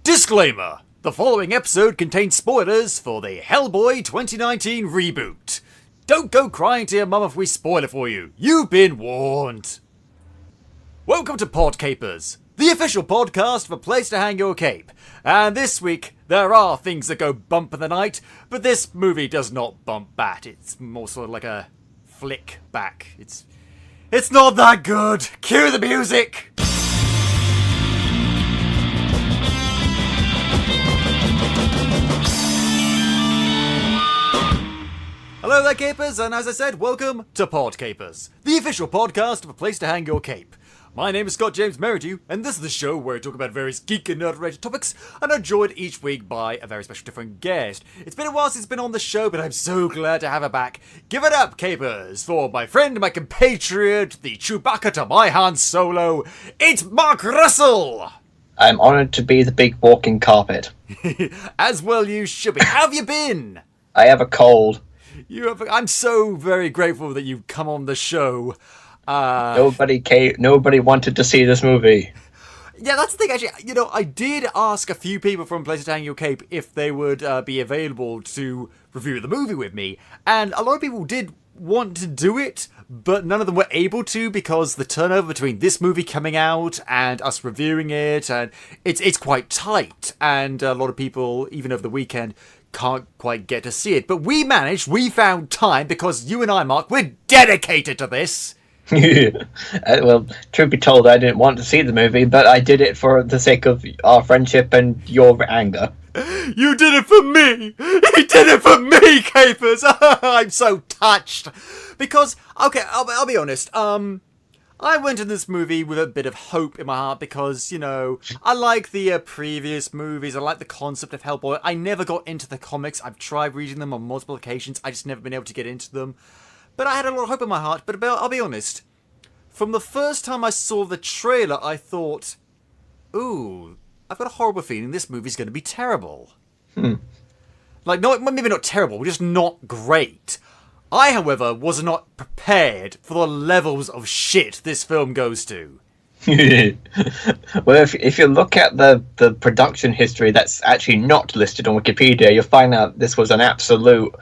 Disclaimer! The following episode contains spoilers for the Hellboy 2019 reboot. Don't go crying to your mum if we spoil it for you. You've been warned. Welcome to Podcapers, the official podcast of a place to hang your cape. And this week, there are things that go bump in the night, but this movie does not bump back. It's more sort of like a flick back. It's not that good. Cue the music! Hello there, Capers, and as I said, welcome to Podcapers, the official podcast of a place to hang your cape. My name is Scott James Merridew, and this is the show where I talk about various geek and nerd-related topics, and I'm joined each week by a very special different guest. It's been a while since it's been on the show, but I'm so glad to have her back. Give it up, Capers, for my friend, my compatriot, the Chewbacca to my Han Solo, it's Mark Russell! I'm honoured to be the big walking carpet. As well you should be. How have you been? I have a cold. I'm so very grateful that you've come on the show. Nobody wanted to see this movie. Yeah, that's the thing, actually. I did ask a few people from Places to Hang Your Cape if they would be available to review the movie with me. And a lot of people did want to do it, but none of them were able to because the turnover between this movie coming out and us reviewing it, and it's quite tight. And a lot of people, even over the weekend, can't quite get to see it. But we found time because you and I, Mark, we're dedicated to this. Well, truth be told, I didn't want to see the movie, but I did it for the sake of our friendship and your anger. You did it for me! You did it for me, Capers! I'm so touched! Because, okay, I'll be honest, I went in this movie with a bit of hope in my heart because, I like the previous movies, I like the concept of Hellboy. I never got into the comics. I've tried reading them on multiple occasions, I just never been able to get into them. But I had a lot of hope in my heart, but I'll be honest, from the first time I saw the trailer, I thought, ooh, I've got a horrible feeling this movie's going to be terrible. Like, maybe not terrible, just not great. I, however, was not prepared for the levels of shit this film goes to. Well, if you look at the production history that's actually not listed on Wikipedia, you'll find out this was an absolute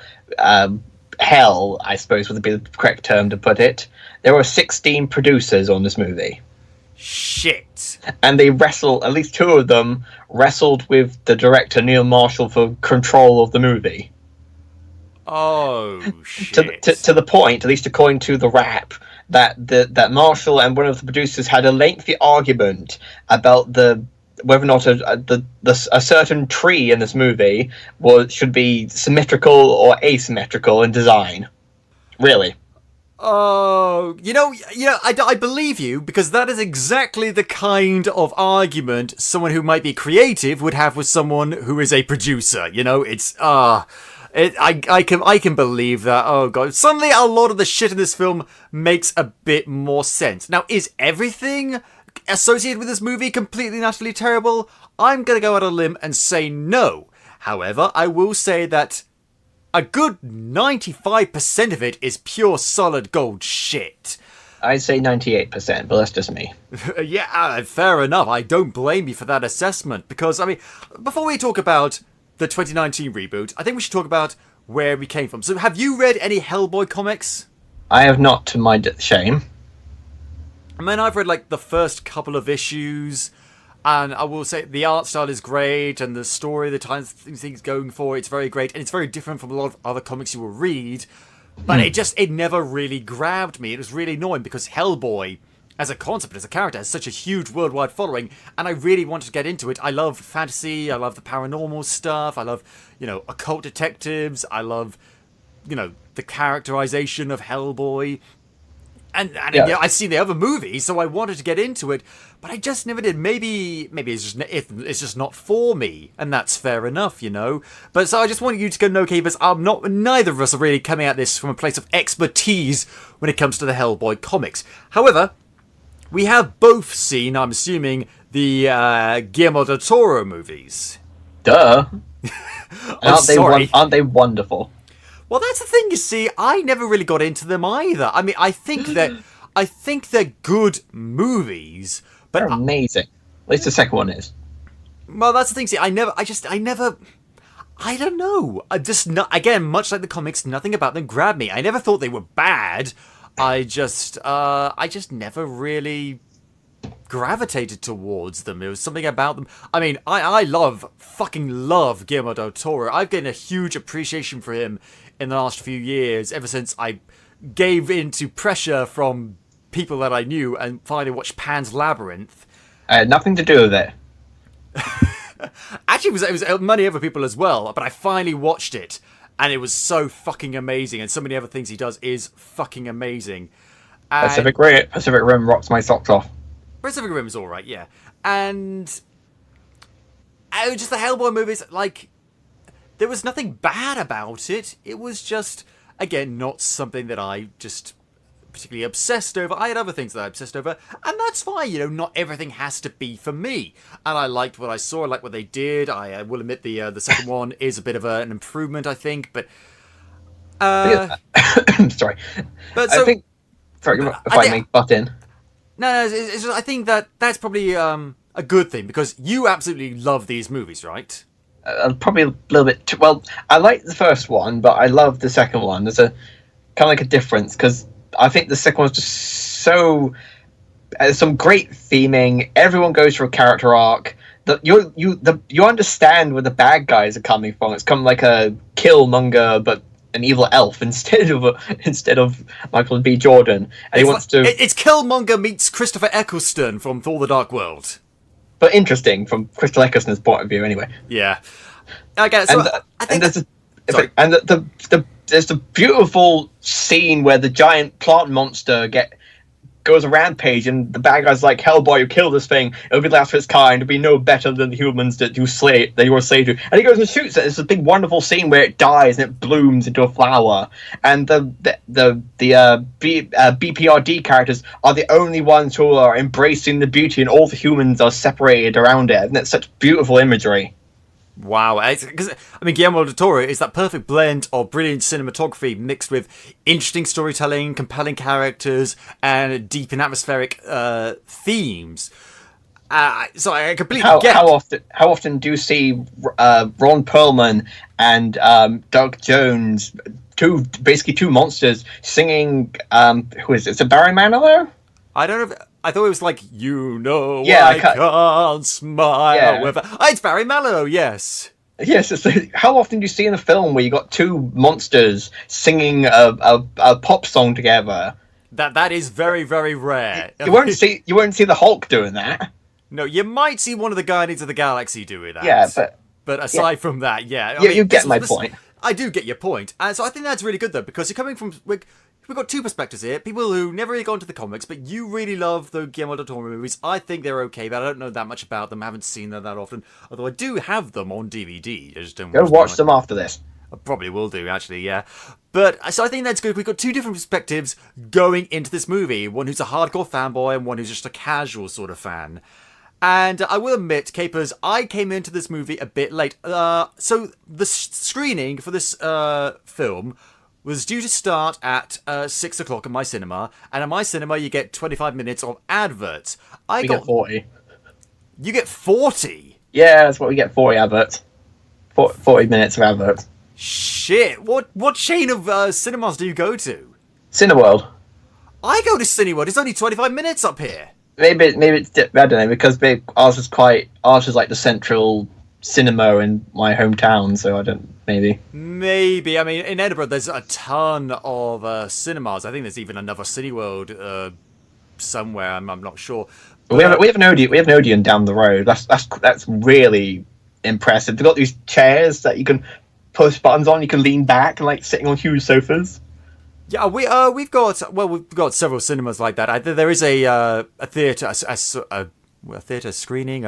hell, I suppose would be the correct term to put it. There were 16 producers on this movie. Shit. And they at least two of them wrestled with the director Neil Marshall for control of the movie. Oh, shit. To the point, at least according to the rap, that Marshall and one of the producers had a lengthy argument about whether or not a certain tree in this movie should be symmetrical or asymmetrical in design. Really. Oh, I believe you, because that is exactly the kind of argument someone who might be creative would have with someone who is a producer. I can believe that. Oh god. Suddenly a lot of the shit in this film makes a bit more sense. Now, is everything associated with this movie completely and utterly terrible? I'm gonna go out on a limb and say no. However, I will say that a good 95% of it is pure solid gold shit. I'd say 98%, but that's just me. Yeah, fair enough. I don't blame you for that assessment. Because, before we talk about the 2019 reboot, I think we should talk about where we came from. So have you read any Hellboy comics? I have not, to my shame. I've read the first couple of issues, and I will say the art style is great, and the story, the time things going for, it's very great, and it's very different from a lot of other comics you will read, but it never really grabbed me. It was really annoying because Hellboy, as a concept, as a character, has such a huge worldwide following, and I really wanted to get into it. I love fantasy, I love the paranormal stuff, I love, occult detectives, I love, the characterization of Hellboy. And I've seen the other movies, so I wanted to get into it, but I just never did. Maybe it's just not for me, and that's fair enough, But so I just want you to know, Capers, neither of us are really coming at this from a place of expertise when it comes to the Hellboy comics. However, we have both seen, I'm assuming, the Guillermo del Toro movies. Duh. Aren't they wonderful? Well, that's the thing, you see. I never really got into them either. I think they're good movies, but they're amazing. At least the second one is. Well, that's the thing. See, I never. I don't know. I just not again, much like the comics, nothing about them grabbed me. I never thought they were bad. I just never really gravitated towards them. It was something about them. I mean, I fucking love Guillermo del Toro. I've gained a huge appreciation for him in the last few years, ever since I gave in to pressure from people that I knew and finally watched Pan's Labyrinth. Nothing to do with it. Actually, it was many other people as well, but I finally watched it, and it was so fucking amazing, and so many other things he does is fucking amazing. And Pacific Rim rocks my socks off. Pacific Rim is alright, yeah. And just the Hellboy movies, like, there was nothing bad about it. It was just, again, not something that I just particularly obsessed over. I had other things that I obsessed over, and that's fine. You know, not everything has to be for me. And I liked what I saw. I liked what they did. I will admit the second one is a bit of an improvement, I think. But sorry, but so, I think. Sorry, if I may butt in. No, it's just, I think that's probably a good thing, because you absolutely love these movies, right? Probably a little bit too, well. I like the first one, but I love the second one. There's a kind of like a difference, because I think the second one's just so some great theming. Everyone goes through a character arc. You understand where the bad guys are coming from. It's come like a Killmonger, but an evil elf instead of Michael B. Jordan, and he wants to. It's Killmonger meets Christopher Eccleston from Thor: The Dark World. But interesting from Crystal Eccleston's point of view, anyway. Yeah. Okay. So there's a beautiful scene where the giant plant monster goes a rampage, and the bad guy's like, "Hellboy, you kill this thing. It'll be the last of its kind. It'll be no better than the humans that you were slave to." And he goes and shoots it. It's a big, wonderful scene where it dies and it blooms into a flower. And the BPRD characters are the only ones who are embracing the beauty, and all the humans are separated around it. And it's such beautiful imagery. Wow, because I mean, Guillermo del Toro is that perfect blend of brilliant cinematography mixed with interesting storytelling, compelling characters, and deep and atmospheric themes. So I completely get. How often do you see Ron Perlman and Doug Jones, two monsters, singing? Who is it? Is it Barry Manilow? I don't know. I thought it was like, I can't smile. Yeah. It's Barry Manilow, yes. Yes. So how often do you see in a film where you got two monsters singing a pop song together? That is very, very rare. You won't see the Hulk doing that. No, you might see one of the Guardians of the Galaxy doing that. Yeah, but aside from that, yeah. You get my point. I do get your point. And so I think that's really good, though, because you're coming from. We've got two perspectives here. People who never really got into the comics, but you really love the Guillermo del Toro movies. I think they're okay, but I don't know that much about them. I haven't seen them that often. Although I do have them on DVD. I just don't watch them after this. I probably will do, actually, yeah. But, so I think that's good. We've got two different perspectives going into this movie. One who's a hardcore fanboy and one who's just a casual sort of fan. And I will admit, Capers, I came into this movie a bit late. So the screening for this film was due to start at 6 o'clock in my cinema, and at my cinema you get 25 minutes of adverts. We get 40. You get 40? Yeah, that's what we get, 40 adverts. 40 minutes of adverts. Shit, what chain of cinemas do you go to? Cineworld. I go to Cineworld, it's only 25 minutes up here. Maybe it's, I don't know, because ours is like the central cinema in my hometown, so I don't. Maybe. I mean, in Edinburgh, there's a ton of cinemas. I think there's even another Cineworld somewhere. I'm not sure. But, we have an Odeon down the road. That's really impressive. They've got these chairs that you can push buttons on. You can lean back and like sitting on huge sofas. Yeah, we've got several cinemas like that. There is a theater, a theater screening.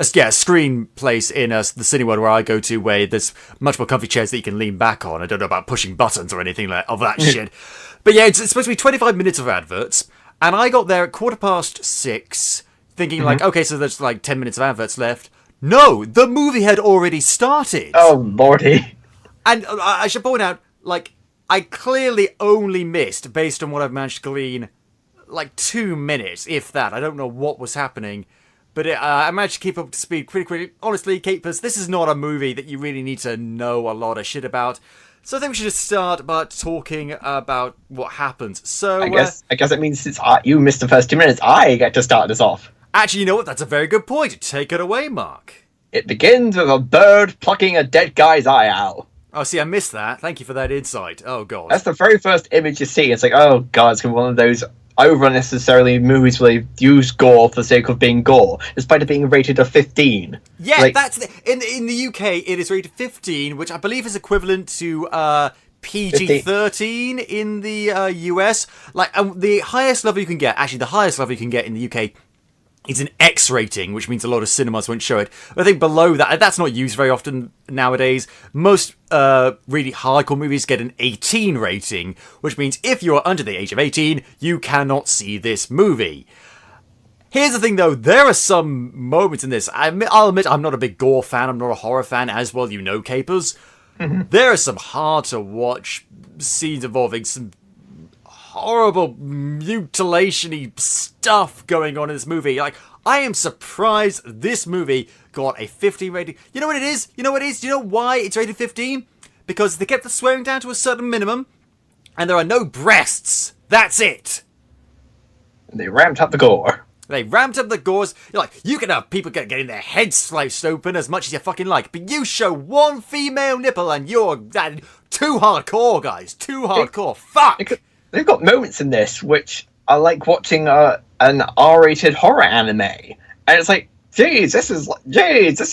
A screen place in the Cineworld where I go to, where there's much more comfy chairs that you can lean back on. I don't know about pushing buttons or anything of that shit. But yeah, it's supposed to be 25 minutes of adverts, and I got there at 6:15, thinking like, okay, so there's like 10 minutes of adverts left. No, the movie had already started. Oh, lordy. And I should point out, like, I clearly only missed, based on what I've managed to glean, like 2 minutes, if that. I don't know what was happening. But I managed to keep up to speed pretty quickly. Honestly, Capers, this is not a movie that you really need to know a lot of shit about. So I think we should just start by talking about what happens. So I guess it means since you missed the first 2 minutes, I get to start this off. Actually, you know what? That's a very good point. Take it away, Mark. It begins with a bird plucking a dead guy's eye out. Oh, see, I missed that. Thank you for that insight. Oh, God. That's the very first image you see. It's like, oh, God, it's going to be one of those over-unnecessarily movies where they use gore for the sake of being gore, despite it being rated a 15. Yeah, like, that's... In the UK, it is rated 15, which I believe is equivalent to PG-13 in the US. Like, the highest level you can get... Actually, the highest level you can get in the UK... It's an X rating, which means a lot of cinemas won't show it. I think below that, that's not used very often nowadays. Most really hardcore movies get an 18 rating, which means if you're under the age of 18, you cannot see this movie. Here's the thing, though. There are some moments in this. I'll admit I'm not a big gore fan. I'm not a horror fan, as well you know, Capers. There are some hard-to-watch scenes involving some horrible mutilation-y stuff going on in this movie. Like, I am surprised this movie got a 15 rating. You know what it is? You know what it is? Do you know why it's rated 15? Because they kept the swearing down to a certain minimum, and there are no breasts. That's it. They ramped up the gore. They ramped up the gores. You're like, you can have people getting their heads sliced open as much as you fucking like, but you show one female nipple and you're too hardcore, guys. Too hardcore. Fuck! They've got moments in this which are like watching an R-rated horror anime, and it's like, jeez, this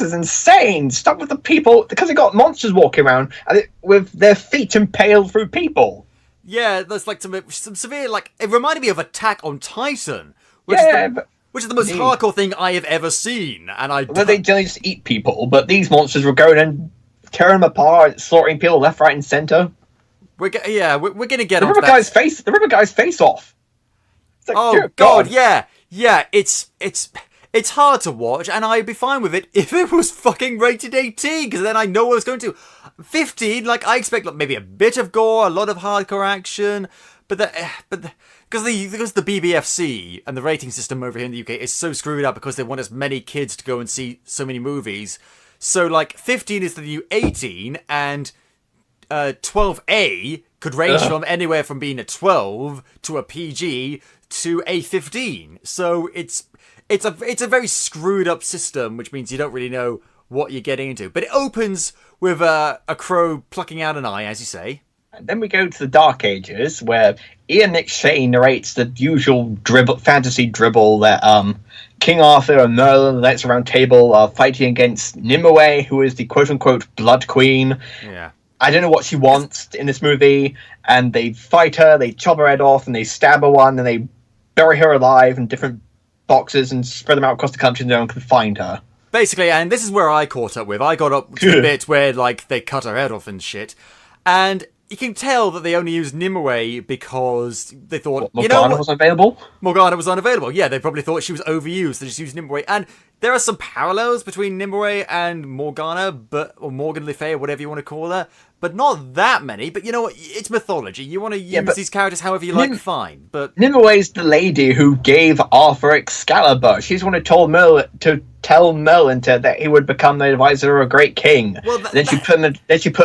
is insane. Stop with the people, because they got monsters walking around with their feet impaled through people. Yeah, there's like some severe, like, it reminded me of Attack on Titan, which is the most hardcore thing I have ever seen. And they generally just eat people, but these monsters were going and tearing them apart, slaughtering people left, right, and center. We're gonna get the on rubber guy's face. The rubber guy's face off. It's like, oh God, yeah. It's hard to watch, and I'd be fine with it if it was fucking rated 18, because then I know what I was going to. 15, like I expect, like, maybe a bit of gore, a lot of hardcore action, because the BBFC and the rating system over here in the UK is so screwed up because they want as many kids to go and see so many movies. So like 15 is the new 18, and 12A could range from anywhere from being a 12 to a PG to a 15. So it's a very screwed up system, which means you don't really know what you're getting into. But it opens with a crow plucking out an eye, as you say. And then we go to the Dark Ages, where Ian McShane narrates the usual fantasy dribble that King Arthur and Merlin, the Knights Round Table, are fighting against Nimue, who is the quote-unquote Blood Queen. Yeah. I don't know what she wants in this movie, and they fight her, they chop her head off, and they stab her one, and they bury her alive in different boxes and spread them out across the country so no one can find her. Basically, and this is where I caught up with. I got up to the bit where, like, they cut her head off and shit, and you can tell that they only used Nimue because they thought, Morgana was unavailable? Morgana was unavailable. Yeah, they probably thought she was overused. They just used Nimue. And there are some parallels between Nimue and Morgana, or Morgan Le Fay, or whatever you want to call her, but not that many. But you know what? It's mythology. You want to use these characters however you like, fine. But Nimue's the lady who gave Arthur Excalibur. She's the one who told Merlin to tell Merlin that he would become the advisor of a great king. Well, then she put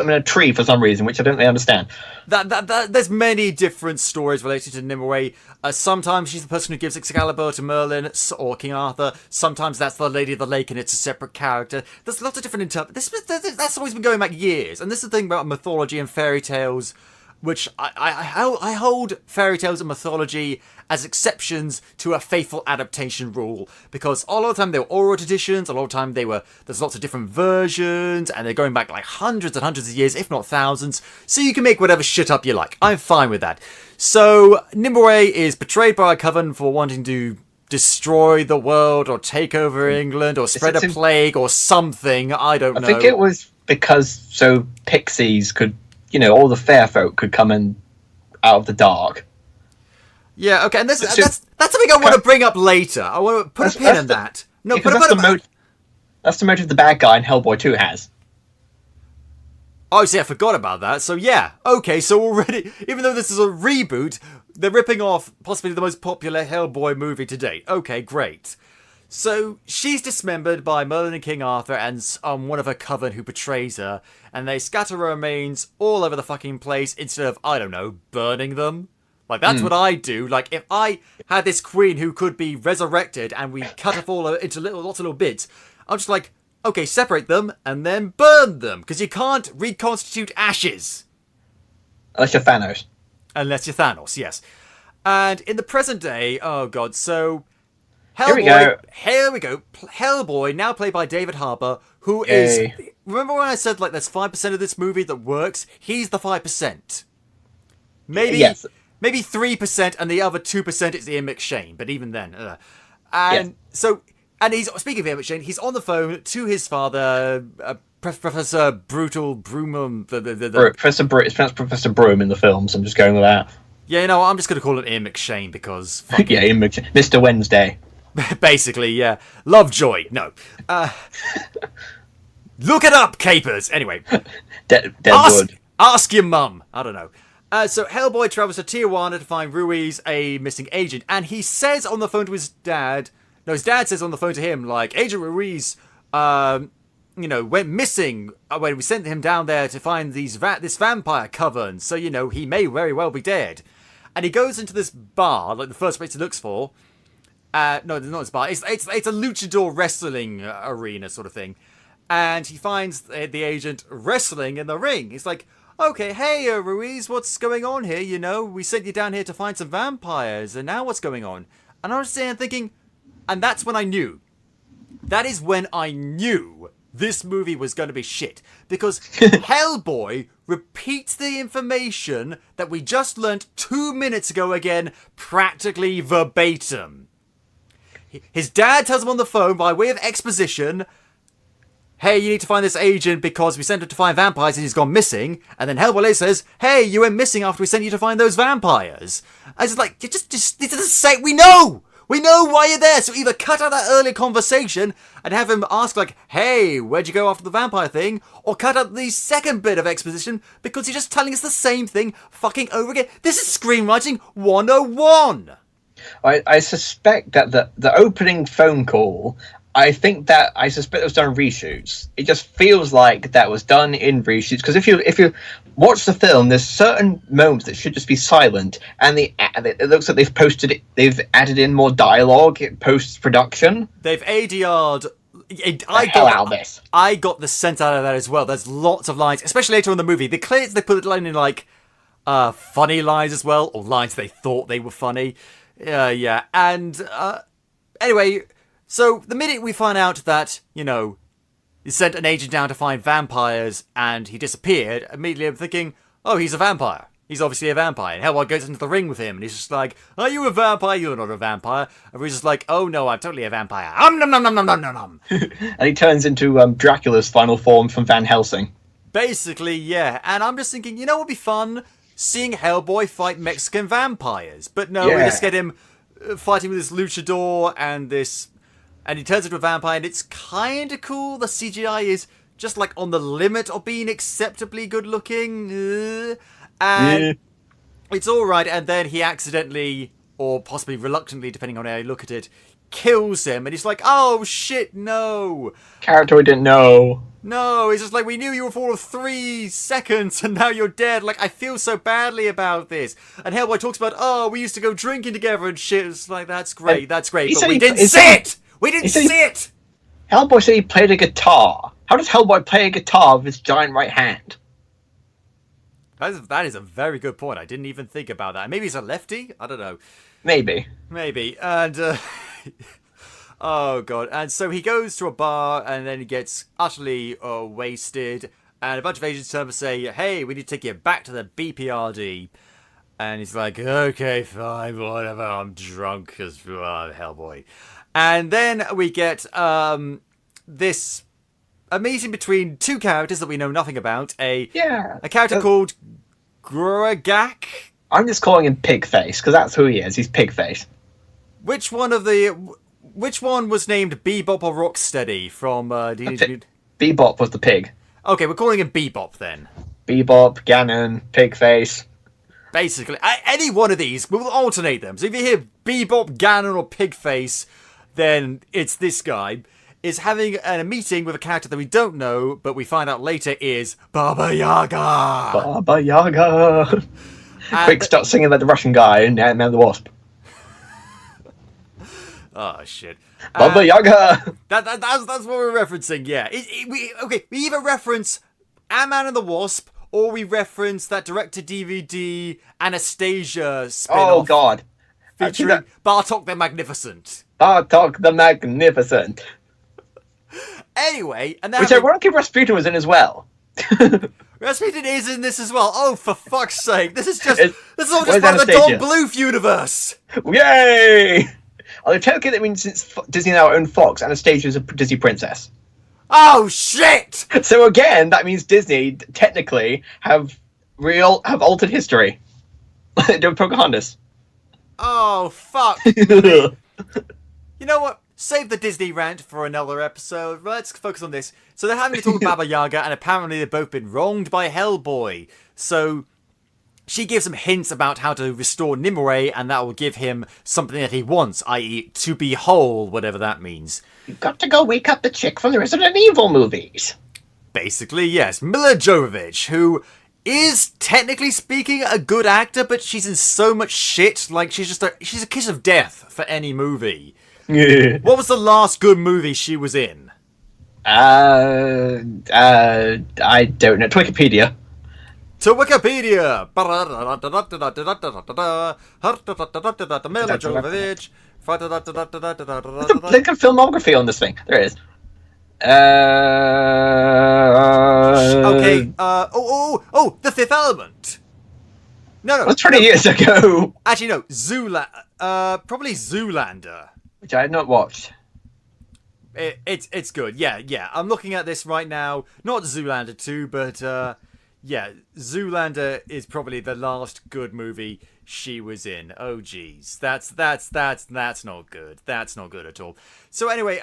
him in a tree for some reason, which I don't really understand. There's many different stories related to Nimue. Sometimes she's the person who gives Excalibur to Merlin or King Arthur. Sometimes that's the Lady of the Lake and it's a separate character. There's lots of different that's always been going back years. And this is the thing about mythology and fairy tales, which I hold fairy tales and mythology as exceptions to a faithful adaptation rule, because a lot of the time they were oral traditions, a lot of the time there's lots of different versions, and they're going back like hundreds and hundreds of years, if not thousands, so you can make whatever shit up you like. I'm fine with that. So Nimue is betrayed by a coven for wanting to destroy the world or take over England or spread a plague or something. I don't know. I think it was because so pixies could, all the fair folk could come in out of the dark. Yeah, okay, and that's something I want to bring up later. I want to put a pin in that. No, that's the motive the bad guy in Hellboy 2 has. Oh, see, I forgot about that. So yeah, okay, so already, even though this is a reboot, they're ripping off possibly the most popular Hellboy movie to date. Okay, great. So she's dismembered by Merlin and King Arthur and one of her coven who betrays her, and they scatter her remains all over the fucking place instead of, I don't know, burning them. Like, that's what I do. Like, if I had this queen who could be resurrected and we cut her all into lots of little bits, I'm just like, okay, separate them and then burn them, because you can't reconstitute ashes. Unless you're Thanos. Unless you're Thanos, yes. And in the present day, oh god, so... Here we go. Hellboy, now played by David Harbour, who is... Remember when I said, like, there's 5% of this movie that works? He's the 5%. Maybe 3%, and the other 2% is Ian McShane, but even then. And he's, speaking of Ian McShane, he's on the phone to his father, Professor Brutal Broom... Professor Broom, it's pronounced Professor Broom in the films, I'm just going with that. Yeah, no, I'm just going to call it Ian McShane, because... Yeah, Ian McShane. Mr. Wednesday. Basically, yeah. Lovejoy. No. Look it up, capers. Anyway. Deadwood. Ask your mum. I don't know. So Hellboy travels to Tijuana to find Ruiz, a missing agent. And he says on the phone to his dad... No, his dad says on the phone to him, like, Agent Ruiz, went missing when we sent him down there to find this vampire coven. So, he may very well be dead. And he goes into this bar, like the first place he looks for... no, it's not his bar. It's a luchador wrestling arena sort of thing. And he finds the agent wrestling in the ring. He's like, okay, hey, Ruiz, what's going on here? We sent you down here to find some vampires, and now what's going on? And I was sitting thinking, and that's when I knew. That is when I knew this movie was going to be shit. Because Hellboy repeats the information that we just learnt 2 minutes ago again, practically verbatim. His dad tells him on the phone, by way of exposition, hey, you need to find this agent because we sent him to find vampires and he's gone missing. And then Hellboy says, hey, you went missing after we sent you to find those vampires. I was like, just say, we know why you're there. So either cut out that earlier conversation and have him ask, like, hey, where'd you go after the vampire thing? Or cut out the second bit of exposition because he's just telling us the same thing fucking over again. This is screenwriting 101. I suspect that the opening phone call, I suspect it was done in reshoots. It just feels like that was done in reshoots, because if you watch the film, there's certain moments that should just be silent, and it looks like they've added in more dialogue post production. They've ADR'd. I got the sense out of that as well. There's lots of lines, especially later in the movie. They put the line in like funny lines as well, or lines they thought they were funny. Yeah, and anyway, so the minute we find out that, he sent an agent down to find vampires and he disappeared, immediately I'm thinking, oh, he's a vampire. He's obviously a vampire. And Hellboy goes into the ring with him and he's just like, are you a vampire? You're not a vampire. And he's just like, oh no, I'm totally a vampire. Nom nom nom nom nom nom. And he turns into Dracula's final form from Van Helsing. Basically, yeah. And I'm just thinking, what would be fun? Seeing Hellboy fight Mexican vampires. But no, we just get him fighting with this luchador and he turns into a vampire, and it's kind of cool. The CGI is just like on the limit of being acceptably good looking. And it's alright, and then he accidentally, or possibly reluctantly, depending on how you look at it, kills him, and he's like, oh shit, no. Character we didn't know. No, it's just like, we knew you were for 3 seconds and now you're dead. Like, I feel so badly about this. And Hellboy talks about, oh, we used to go drinking together and shit. It's like, that's great, but we didn't see it! We didn't see it! Hellboy said he played a guitar. How does Hellboy play a guitar with his giant right hand? That is a very good point. I didn't even think about that. Maybe he's a lefty? I don't know. Maybe. And, oh god. And so he goes to a bar and then he gets utterly wasted. And a bunch of agents turn and say, hey, we need to take you back to the BPRD. And he's like, okay, fine, whatever, I'm drunk as Hellboy. And then we get this a meeting between two characters that we know nothing about. A character called Gore. I'm just calling him Pigface, because that's who he is. He's Pigface. Which one was named Bebop or Rocksteady from... Bebop was the pig. Okay, we're calling him Bebop then. Bebop, Ganon, Pigface. Basically, any one of these, we'll alternate them. So if you hear Bebop, Ganon, or Pigface, then it's this guy is having a meeting with a character that we don't know, but we find out later is Baba Yaga. Baba Yaga. And Quick, start singing like the Russian guy in Ant-Man and the Wasp. Oh shit. Baba Yaga. That's what we're referencing. Yeah. We either reference Ant-Man and the Wasp, or we reference that direct-to-DVD Anastasia spin-off. Oh God. Featuring Bartok the Magnificent. Bartok the Magnificent. Anyway, and which ironically Rasputin was in as well. Rasputin is in this as well. Oh, for fuck's sake! This is all just part of the Don Anastasia? Bluth universe. Yay! Although technically that means since Disney now own Fox, Anastasia is a Disney princess. Oh shit! So again, that means Disney technically have altered history. Doing Pocahontas. Oh fuck! You know what? Save the Disney rant for another episode. Let's focus on this. So they're having a talk with Baba Yaga, and apparently they've both been wronged by Hellboy. So she gives him hints about how to restore Nimue, and that will give him something that he wants, i.e. to be whole, whatever that means. You've got to go wake up the chick from the Resident Evil movies. Basically, yes. Mila Jovovich, who is, technically speaking, a good actor, but she's in so much shit. Like, she's a kiss of death for any movie. What was the last good movie she was in? I don't know. Wikipedia. To Wikipedia. Mila Jovovich. Link of filmography on this thing. There it is. Okay. The Fifth Element. No. That's 20 years ago. Actually, no. Probably Zoolander. Which I had not watched. It's good. Yeah. I'm looking at this right now. Not Zoolander 2, but yeah, Zoolander is probably the last good movie she was in. Oh geez. That's not good. That's not good at all. So anyway,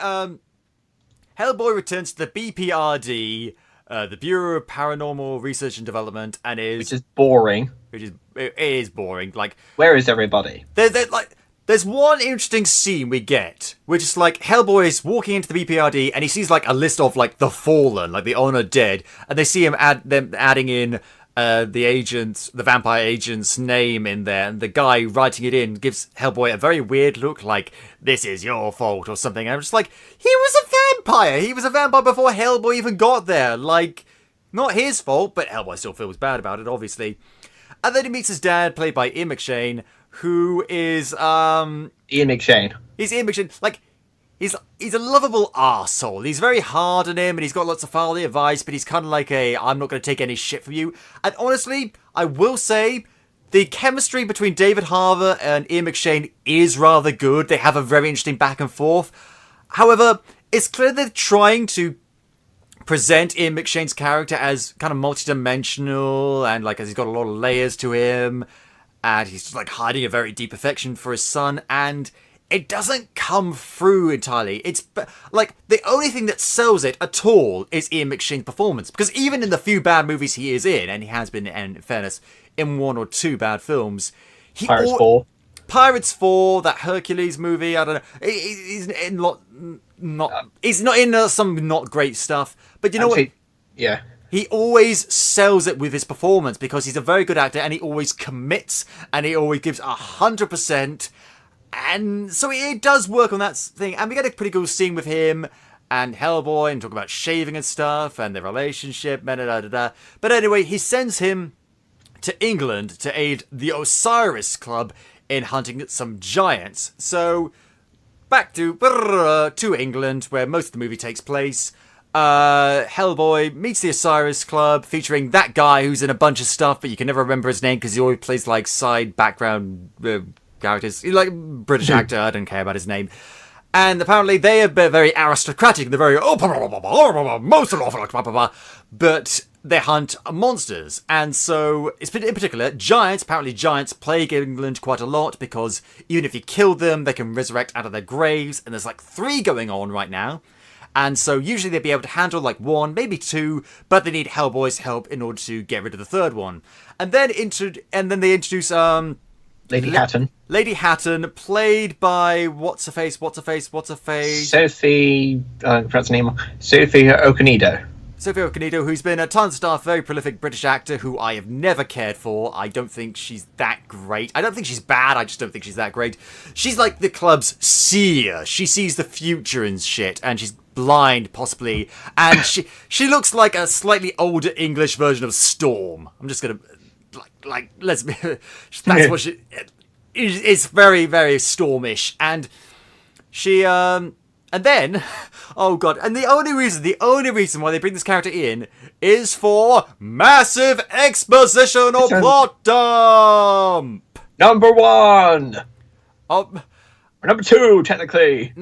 Hellboy returns to the BPRD, the Bureau of Paranormal Research and Development, and which is boring. It is boring. Like, where is everybody? There's one interesting scene we get, which is like Hellboy is walking into the BPRD and he sees like a list of like the fallen, like the honored dead, and they see him adding in the vampire agent's name in there, and the guy writing it in gives Hellboy a very weird look, like this is your fault or something. And I'm just like, he was a vampire. He was a vampire before Hellboy even got there. Like, not his fault, but Hellboy still feels bad about it, obviously. And then he meets his dad, played by Ian McShane, who is Ian McShane. He's Ian McShane. Like, he's a lovable arsehole. He's very hard on him, and he's got lots of fatherly advice, but he's kind of like I'm not going to take any shit from you. And honestly, I will say, the chemistry between David Harbour and Ian McShane is rather good. They have a very interesting back and forth. However, it's clear they're trying to present Ian McShane's character as kind of multidimensional, and like as he's got a lot of layers to him, and he's like hiding a very deep affection for his son, and it doesn't come through entirely. It's like the only thing that sells it at all is Ian McShane's performance, because even in the few bad movies he is in, and he has been, in fairness, in one or two bad films, Pirates 4, that Hercules movie, I don't know, he's in he's not in some not great stuff, but you know what? Yeah. He always sells it with his performance, because he's a very good actor, and he always commits, and he always gives 100%, and so it does work on that thing. And we get a pretty cool scene with him and Hellboy, and talk about shaving and stuff, and their relationship, But anyway, he sends him to England to aid the Osiris Club in hunting some giants. So, back to England, where most of the movie takes place. Hellboy meets the Osiris Club, featuring that guy who's in a bunch of stuff, but you can never remember his name because he always plays like side background characters. He's like a British actor, I don't care about his name. And apparently they are very aristocratic, they're very most awful, but they hunt monsters. And so, in particular, giants. Apparently giants plague England quite a lot, because even if you kill them, they can resurrect out of their graves, and there's like 3 going on right now. And so usually they'd be able to handle like 1, maybe 2, but they need Hellboy's help in order to get rid of the 3rd one. And then they introduce Lady Hatton. Lady Hatton, played by what's her face? Sophie, perhaps name Sophie Okonedo. Sophie Okonedo, who's been a tons of stuff, very prolific British actor who I have never cared for. I don't think she's that great. I don't think she's bad, I just don't think she's that great. She's like the club's seer. She sees the future and shit, and she's blind, possibly. And she looks like a slightly older English version of Storm. I'm just gonna... let's be... That's what she... It's very, very Stormish. And she... And then... Oh, God. And the only reason why they bring this character in is for massive exposition or plot dump! Number 1! Oh... Number 2, technically.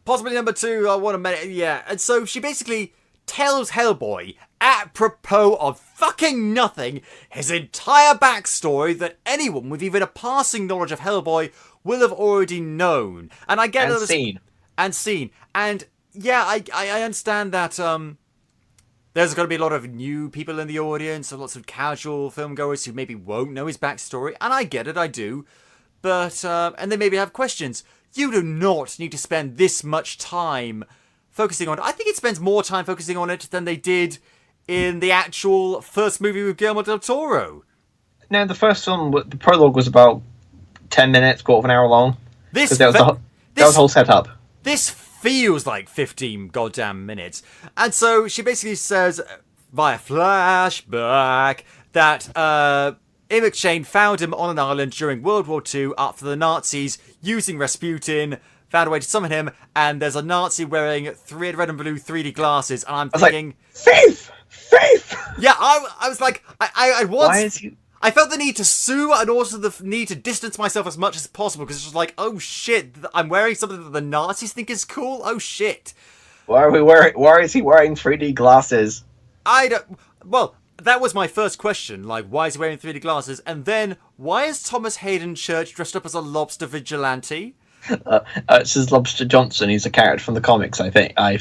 Possibly number 2, I want to mention, yeah. And so she basically tells Hellboy, apropos of fucking nothing, his entire backstory that anyone with even a passing knowledge of Hellboy will have already known. And I get seen. And yeah, I understand that there's going to be a lot of new people in the audience, and lots of casual filmgoers who maybe won't know his backstory, and I get it, I do. But, and they maybe have questions. You do not need to spend this much time focusing on it. I think it spends more time focusing on it than they did in the actual first movie with Guillermo del Toro. No, the first film, the prologue was about 10 minutes, quarter of an hour long. That was the whole setup. This feels like 15 goddamn minutes. And so she basically says, via flashback, that Ian McShane found him on an island during World War II after the Nazis, using Rasputin, found a way to summon him, and there's a Nazi wearing red and blue 3D glasses, and I'm thinking... Faith! Yeah, I was like, Why is he... I felt the need to sue, and also the need to distance myself as much as possible, because it's just like, oh shit, I'm wearing something that the Nazis think is cool? Oh shit. Why is he wearing 3D glasses? Well, that was my first question, like, why is he wearing 3D glasses? And then, why is Thomas Hayden Church dressed up as a lobster vigilante? This is Lobster Johnson. He's a character from the comics, I think. I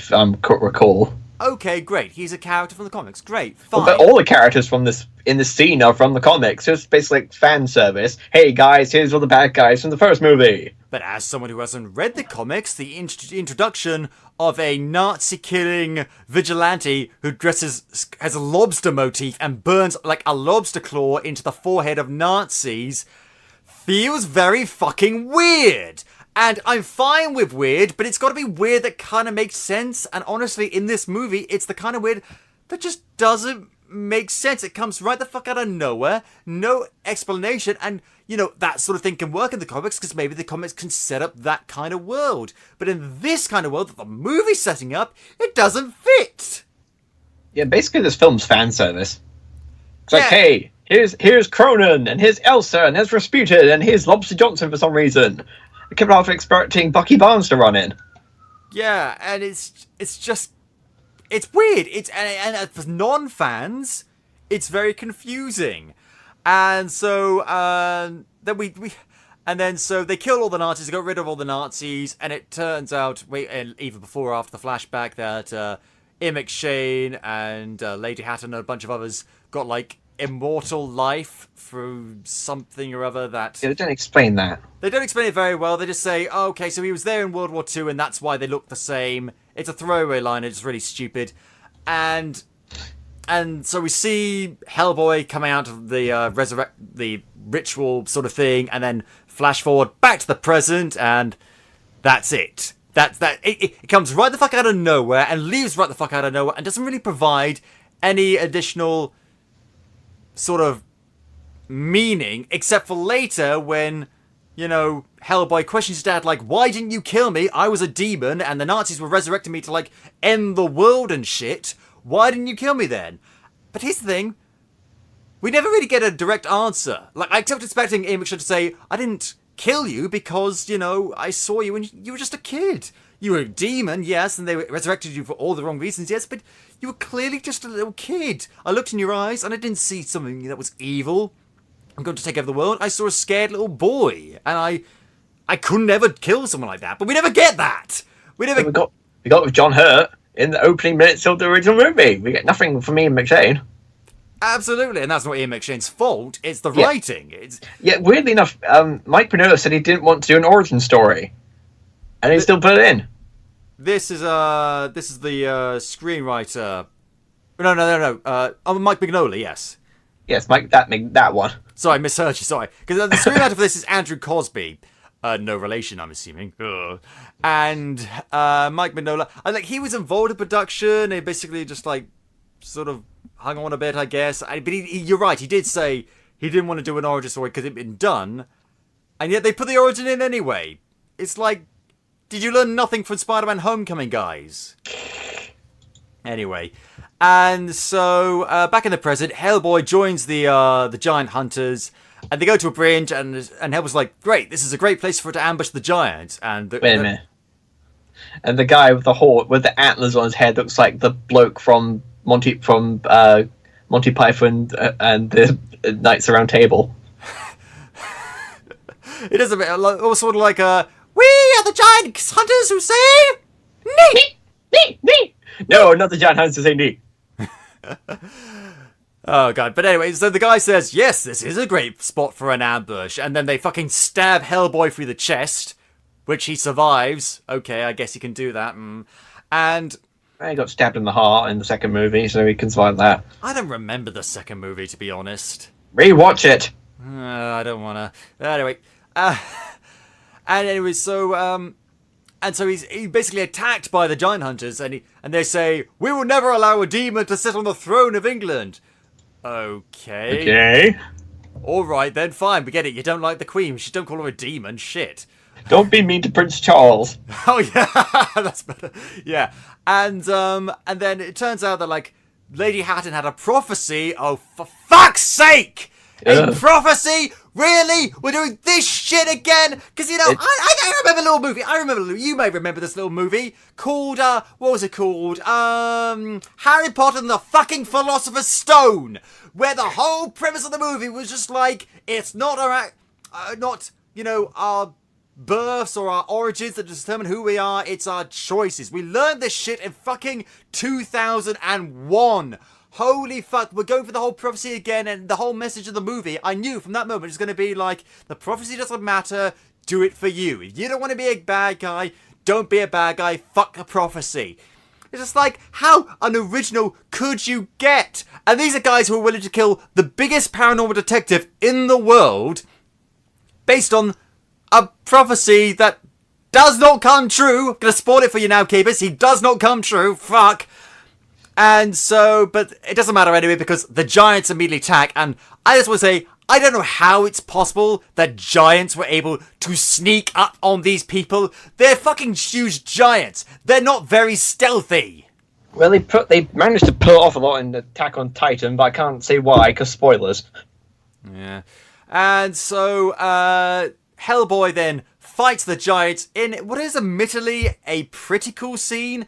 recall. Okay, great. He's a character from the comics. Great, fine. But all the characters in this scene are from the comics. It's basically like fan service. Hey guys, here's all the bad guys from the first movie. But as someone who hasn't read the comics, the introduction of a Nazi-killing vigilante who has a lobster motif and burns like a lobster claw into the forehead of Nazis feels very fucking weird. And I'm fine with weird, but it's got to be weird that kind of makes sense. And honestly, in this movie, it's the kind of weird that just doesn't make sense. It comes right the fuck out of nowhere, no explanation, and, you know, that sort of thing can work in the comics because maybe the comics can set up that kind of world. But in this kind of world that the movie's setting up, it doesn't fit. Yeah, basically this film's fan service. It's like, hey, here's Cronin, and here's Elsa, and here's Rasputin, and here's Lobster Johnson for some reason. I kept after expecting Bucky Barnes to run in. Yeah, and it's just... It's weird. And for non-fans, it's very confusing. And so so they kill all the Nazis, they got rid of all the Nazis, and it turns out, even before or after the flashback, that Ian McShane and Lady Hatton and a bunch of others got like immortal life through something or other that... Yeah, they don't explain that. They don't explain it very well. They just say, oh, okay, so he was there in World War II and that's why they look the same. It's a throwaway line, it's really stupid. And so we see Hellboy coming out of the ritual sort of thing, and then flash forward back to the present, and that's it. It comes right the fuck out of nowhere and leaves right the fuck out of nowhere and doesn't really provide any additional sort of meaning, except for later when, you know, Hellboy questions his dad, like, why didn't you kill me? I was a demon and the Nazis were resurrecting me to, like, end the world and shit. Why didn't you kill me then? But here's the thing. We never really get a direct answer. Like, I kept expecting Ian McShane to say, I didn't kill you because, you know, I saw you and you were just a kid. You were a demon, yes, and they resurrected you for all the wrong reasons, yes, but you were clearly just a little kid. I looked in your eyes and I didn't see something that was evil. I'm going to take over the world. I saw a scared little boy, and I couldn't ever kill someone like that. But we never get that. We got with John Hurt in the opening minutes of the original movie. We get nothing from Ian McShane. Absolutely, and that's not Ian McShane's fault. It's the writing. Yeah, weirdly enough, Mike Mignola said he didn't want to do an origin story, and he still put it in. This is the screenwriter. No. Mike Mignola, yes. Yes, Mike, that one. Sorry, I misheard you. Sorry, because the screenwriter for this is Andrew Cosby. No relation, I'm assuming. Ugh. And Mike Mignola, he was involved in production. He basically just sort of hung on a bit, I guess. But you're right. He did say he didn't want to do an origin story because it'd been done, and yet they put the origin in anyway. It's like, did you learn nothing from Spider-Man: Homecoming, guys? Anyway, and so back in the present, Hellboy joins the giant hunters. And they go to a bridge, and Hellboy's like, "Great, this is a great place for it to ambush the giants." And wait a minute. And the guy with the antlers on his head looks like the bloke from Monty Python and the Knights Around Table. It is a bit sort of like "We are the giant hunters who say nee, nee, nee." No, not the giant hunters who say nee. Oh, God. But anyway, so the guy says, yes, this is a great spot for an ambush. And then they fucking stab Hellboy through the chest, which he survives. Okay, I guess he can do that. And he got stabbed in the heart in the second movie, so he can survive that. I don't remember the second movie, to be honest. Rewatch it. I don't want to. Anyway. And anyway, so he's basically attacked by the giant hunters, and they say, "We will never allow a demon to sit on the throne of England." Okay. Alright then, fine, we get it. You don't like the Queen. She don't call her a demon. Shit. Don't be mean to Prince Charles. Oh, yeah. That's better. Yeah. And then it turns out that, Lady Hatton had a prophecy. Oh, for fuck's sake! A prophecy? Really? We're doing this shit again? Because, I remember a little movie. You may remember this little movie called, what was it called? Harry Potter and the fucking Philosopher's Stone. Where the whole premise of the movie was just it's not our births or our origins that determine who we are. It's our choices. We learned this shit in fucking 2001. Holy fuck, we're going for the whole prophecy again, and the whole message of the movie, I knew from that moment it's going to be the prophecy doesn't matter, do it for you. If you don't want to be a bad guy, don't be a bad guy, fuck the prophecy. It's just how unoriginal could you get? And these are guys who are willing to kill the biggest paranormal detective in the world based on a prophecy that does not come true. I'm going to spoil it for you now, keepers. He does not come true. Fuck. And so, but it doesn't matter anyway because the giants immediately attack. And I just want to say, I don't know how it's possible that giants were able to sneak up on these people. They're fucking huge giants. They're not very stealthy. Well, they managed to pull off a lot in Attack on Titan, but I can't say why, because spoilers. Yeah. And so, Hellboy then fights the giants in what is admittedly a pretty cool scene,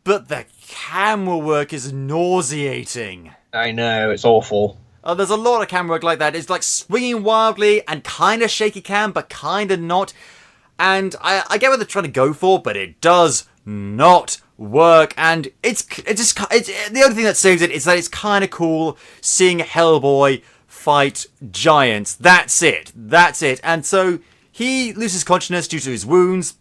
but the camera work is nauseating. I know, it's awful. There's a lot of camera work like that. It's swinging wildly and kind of shaky cam, but kind of not. And I get what they're trying to go for, but it does not work. And it's the only thing that saves it is that it's kind of cool seeing Hellboy fight giants. That's it. And so he loses consciousness due to his wounds.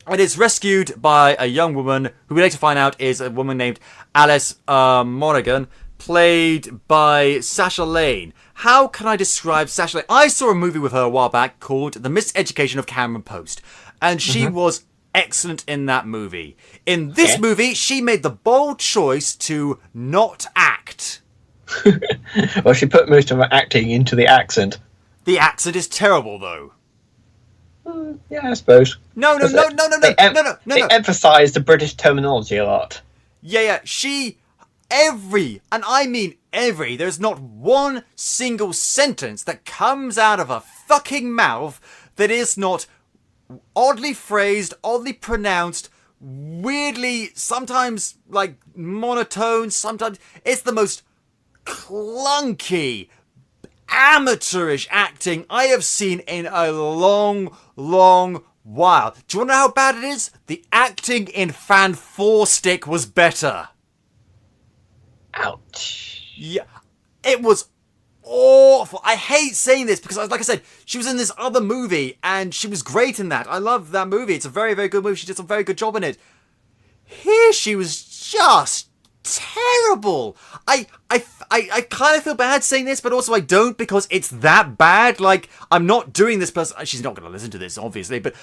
And is rescued by a young woman who we later find out is a woman named Alice Monaghan, played by Sasha Lane. How can I describe Sasha Lane? I saw a movie with her a while back called The Miseducation of Cameron Post, and she was excellent in that movie. In this movie, she made the bold choice to not act. Well, she put most of her acting into the accent. The accent is terrible, though. Yeah, I suppose. No. They emphasise the British terminology a lot. Yeah. And I mean every, there's not one single sentence that comes out of her fucking mouth that is not oddly phrased, oddly pronounced, weirdly, sometimes monotone, sometimes it's the most clunky, amateurish acting I have seen in a long while. Do you want to know how bad it is? The acting in Fan 4 Stick was better. Ouch. Yeah. It was awful. I hate saying this because, like I said, she was in this other movie and she was great in that. I love that movie. It's a very, very good movie. She did a very good job in it. Here she was just terrible. I kind of feel bad saying this, but also I don't, because it's that bad. Like, I'm not doing this person. She's not going to listen to this, obviously, but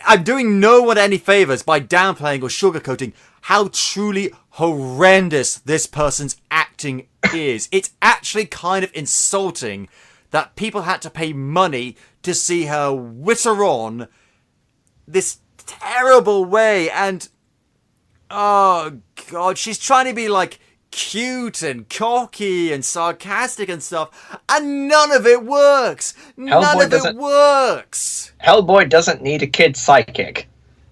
I'm doing no one any favors by downplaying or sugarcoating how truly horrendous this person's acting is. It's actually kind of insulting that people had to pay money to see her witter on this terrible way. And oh god, she's trying to be like cute and cocky and sarcastic and stuff, and none of it works. None of it works. Hellboy doesn't need a kid sidekick.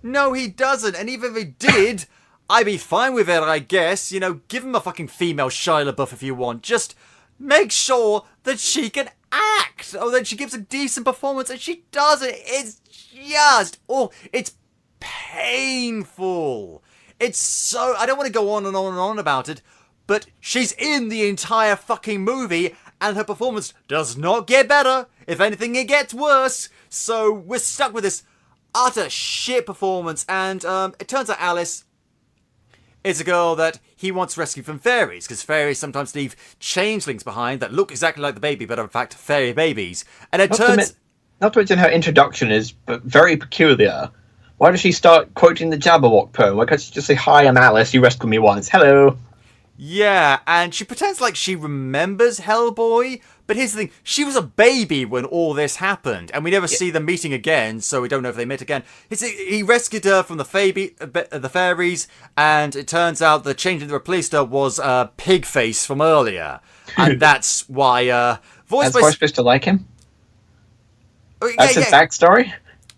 No, he doesn't. And even if he did, I'd be fine with it, I guess. You know, give him a fucking female Shia LaBeouf if you want. Just make sure that she can act, or that she gives a decent performance, and she doesn't. It's just, it's painful. It's so, I don't want to go on and on and on about it, but she's in the entire fucking movie, and her performance does not get better. If anything, it gets worse. So we're stuck with this utter shit performance, and it turns out Alice is a girl that he wants rescued from fairies, because fairies sometimes leave changelings behind that look exactly like the baby, but are in fact fairy babies. And it turns... Not to mention her introduction is very peculiar. Why does she start quoting the Jabberwock poem? Why can't she just say, "Hi, I'm Alice, you rescued me once, hello"? Yeah, and she pretends like she remembers Hellboy, but here's the thing, she was a baby when all this happened, and we never see them meeting again, so we don't know if they met again. He rescued her from the fairies, and it turns out the change that replaced her was Pigface from earlier, and that's why... That's why I'm supposed to like him? That's his backstory?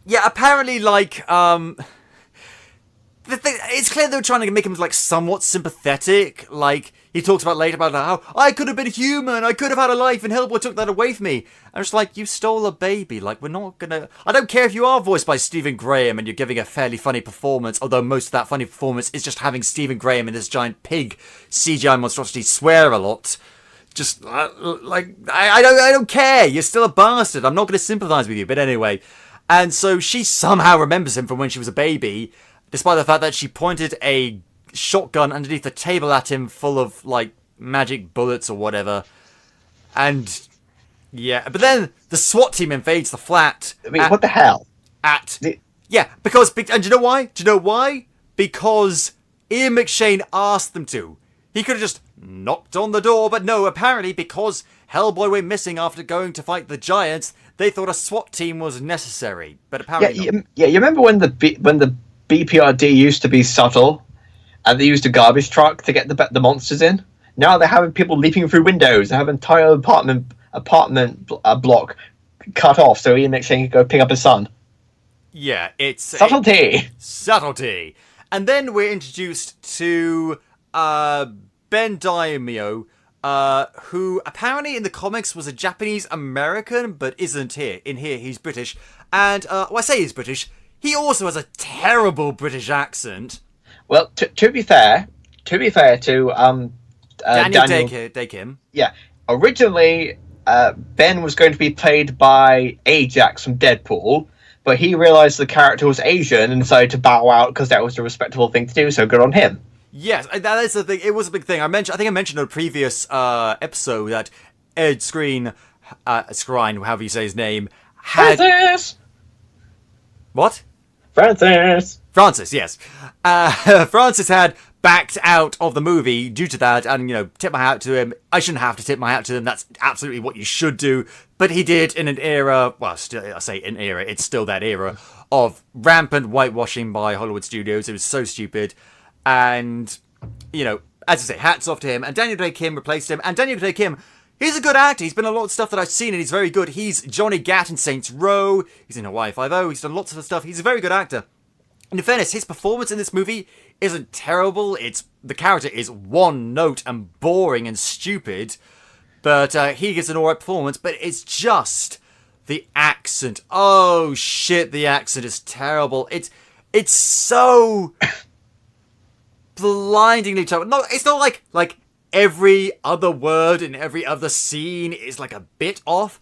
Yeah, apparently, like, it's clear they were trying to make him, like, somewhat sympathetic. Like, he talks about later about how, I could have been human, I could have had a life, and Hellboy took that away from me. I'm just like, you stole a baby. Like, we're not gonna... I don't care if you are voiced by Stephen Graham and you're giving a fairly funny performance, although most of that funny performance is just having Stephen Graham and this giant pig CGI monstrosity swear a lot. Just, like, I don't care. You're still a bastard. I'm not going to sympathise with you, but anyway... And so she somehow remembers him from when she was a baby, despite the fact that she pointed a shotgun underneath the table at him full of, like, magic bullets or whatever. And, yeah. But then the SWAT team invades the flat. I mean, what the hell? Yeah, because... And do you know why? Do you know why? Because Ian McShane asked them to. He could have just knocked on the door, but no, apparently because Hellboy went missing after going to fight the giants, they thought a SWAT team was necessary, but apparently not. You remember when the BPRD used to be subtle, and they used a garbage truck to get the monsters in? Now they're having people leaping through windows. They have an entire apartment block cut off so Ian McShane can go pick up his son. Yeah, it's... Subtlety! Subtlety. And then we're introduced to Ben Daimio, who apparently in the comics was a Japanese American, but isn't here. In here, he's British. And, I say he's British, he also has a terrible British accent. Well, to be fair to Daniel Day Kim. Yeah, originally, Ben was going to be played by Ajax from Deadpool, but he realised the character was Asian and decided to bow out because that was a respectable thing to do, so good on him. Yes, that is the thing. It was a big thing. I think I mentioned in a previous episode that Ed Skrine, however you say his name, had... Francis! What? Francis, yes. Francis had backed out of the movie due to that, and, tip my hat to him. I shouldn't have to tip my hat to him. That's absolutely what you should do. But he did in an era, well, I say an era, it's still that era, of rampant whitewashing by Hollywood studios. It was so stupid. And, as I say, hats off to him. And Daniel Day Kim replaced him. And Daniel Day Kim, he's a good actor. He's been in a lot of stuff that I've seen, and he's very good. He's Johnny Gat in Saints Row. He's in Hawaii Five-0. He's done lots of stuff. He's a very good actor. And in fairness, his performance in this movie isn't terrible. The character is one note and boring and stupid. But he gives an alright performance. But it's just the accent. Oh, shit, the accent is terrible. It's so... blindingly terrible. No, it's not like every other word in every other scene is like a bit off.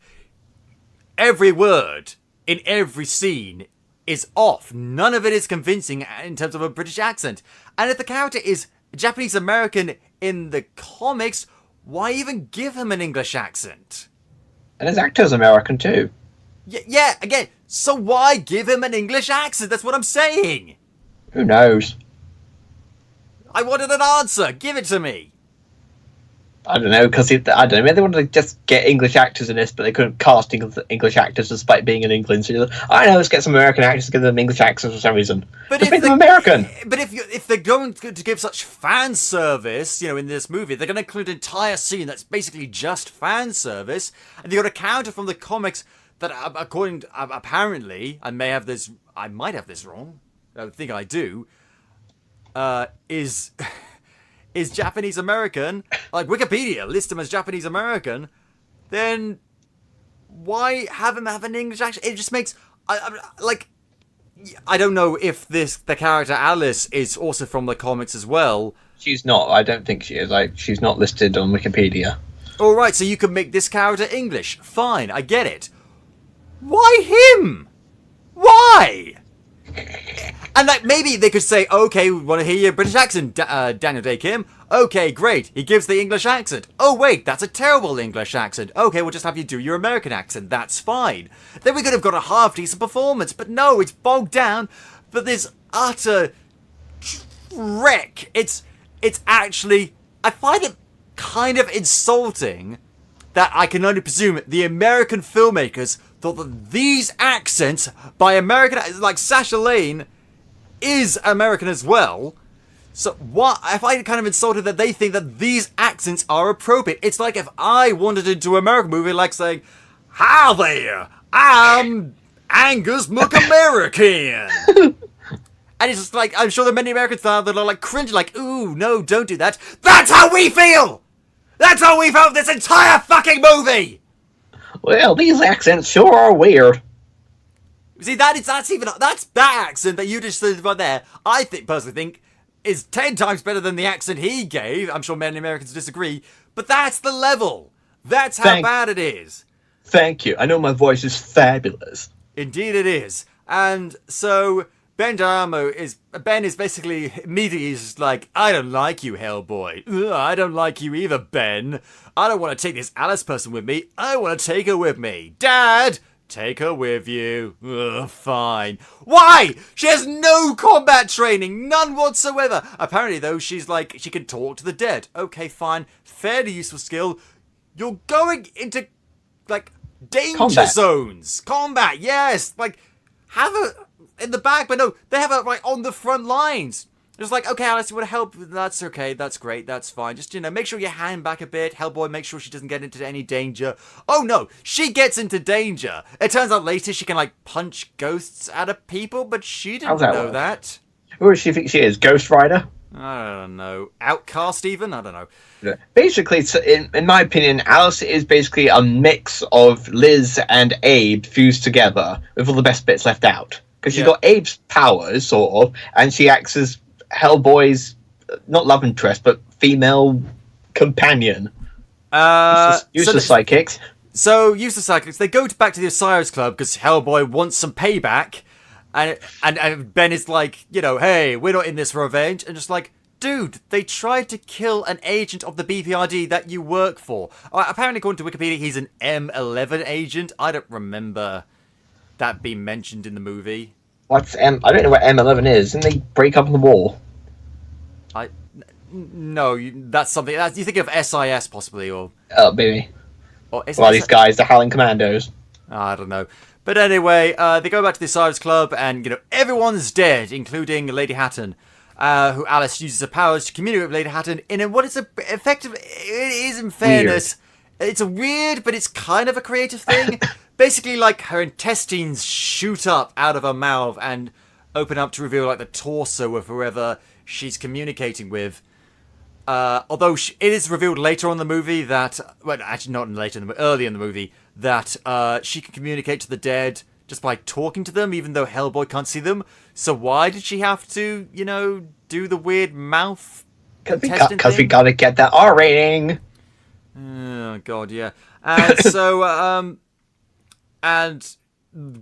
Every word in every scene is off. None of it is convincing in terms of a British accent. And if the character is Japanese American in the comics, why even give him an English accent? And his actor's American too. Yeah, again, so why give him an English accent? That's what I'm saying. Who knows? I wanted an answer. Give it to me. I don't know, because I don't know, maybe they wanted to just get English actors in this, but they couldn't cast English actors despite being in England. So I know, let's get some American actors to give them English accents for some reason. But just make them American. But if they're going to give such fan service, in this movie, they're going to include an entire scene that's basically just fan service, and you've got a character from the comics that, according to, apparently, I might have this wrong. I think I do. Is Japanese American, like Wikipedia lists him as Japanese American, then why have him have an English accent? It just makes, I don't know if the character Alice is also from the comics as well. She's not. I don't think she is. She's not listed on Wikipedia. Alright, so you can make this character English. Fine, I get it. Why him? Why? And maybe they could say, okay, we want to hear your British accent, Daniel Day Kim. Okay, great. He gives the English accent. Oh, wait, that's a terrible English accent. Okay, we'll just have you do your American accent. That's fine. Then we could have got a half-decent performance. But no, it's bogged down for this utter wreck. It's actually... I find it kind of insulting that I can only presume the American filmmakers thought that these accents by American... Like Sacha Lane is American as well. So what? I find it kind of insulting that they think that these accents are appropriate. It's like if I wanted to do an American movie, like saying, "Hi there, I'm Angus McAmerican." And it's just like, I'm sure there are many Americans now that are like cringing, like, "Ooh, no, don't do that." That's how we feel! That's how we felt this entire fucking movie! Well, these accents sure are weird. See, that's that accent that you just said right there, I personally think is 10 times better than the accent he gave. I'm sure many Americans disagree, but that's the level. That's how bad it is. Thank you. I know my voice is fabulous. Indeed it is. And so Ben is basically immediately just like, I don't like you, Hellboy. Ugh, I don't like you either, Ben. I don't want to take this Alice person with me. I want to take her with me. Dad! Take her with you. Ugh, fine. Why? She has no combat training. None whatsoever. Apparently, though, she's like, she can talk to the dead. Okay, fine. Fairly useful skill. You're going into, like, danger zones. Combat, yes. Like, have her in the back, but no, they have her, like, on the front lines. It's like, okay, Alice, you want to help? That's okay, that's great, that's fine. Just, make sure you hand back a bit. Hellboy, make sure she doesn't get into any danger. Oh, no, she gets into danger. It turns out later she can, like, punch ghosts out of people, but she didn't know that. Who does she think she is? Ghost Rider? I don't know. Outcast, even? I don't know. Basically, in my opinion, Alice is basically a mix of Liz and Abe fused together, with all the best bits left out. Because she's got Abe's powers, sort of, and she acts as Hellboy's, not love interest, but female companion. Useless sidekicks. So, useless sidekicks, they go back to the Osiris Club because Hellboy wants some payback. And Ben is like, hey, we're not in this for revenge. And just like, dude, they tried to kill an agent of the BPRD that you work for. Apparently, according to Wikipedia, he's an M11 agent. I don't remember that being mentioned in the movie. What's I don't know what M11 is. Didn't they break up in the war? No, that's something. You think of SIS possibly, or maybe. Or these guys, the Howling Commandos. I don't know. But anyway, they go back to the Osiris Club, and everyone's dead, including Lady Hatton, who Alice uses her powers to communicate with Lady Hatton in what is effective. It is, in fairness, it's a weird, but it's kind of a creative thing. Basically, like, her intestines shoot up out of her mouth and open up to reveal, like, the torso of whoever she's communicating with. Although it is revealed later on in the movie that... Well, actually not early in the movie, that she can communicate to the dead just by talking to them, even though Hellboy can't see them. So why did she have to, do the weird mouth Because we gotta get that R rating. Oh God, yeah. And so, and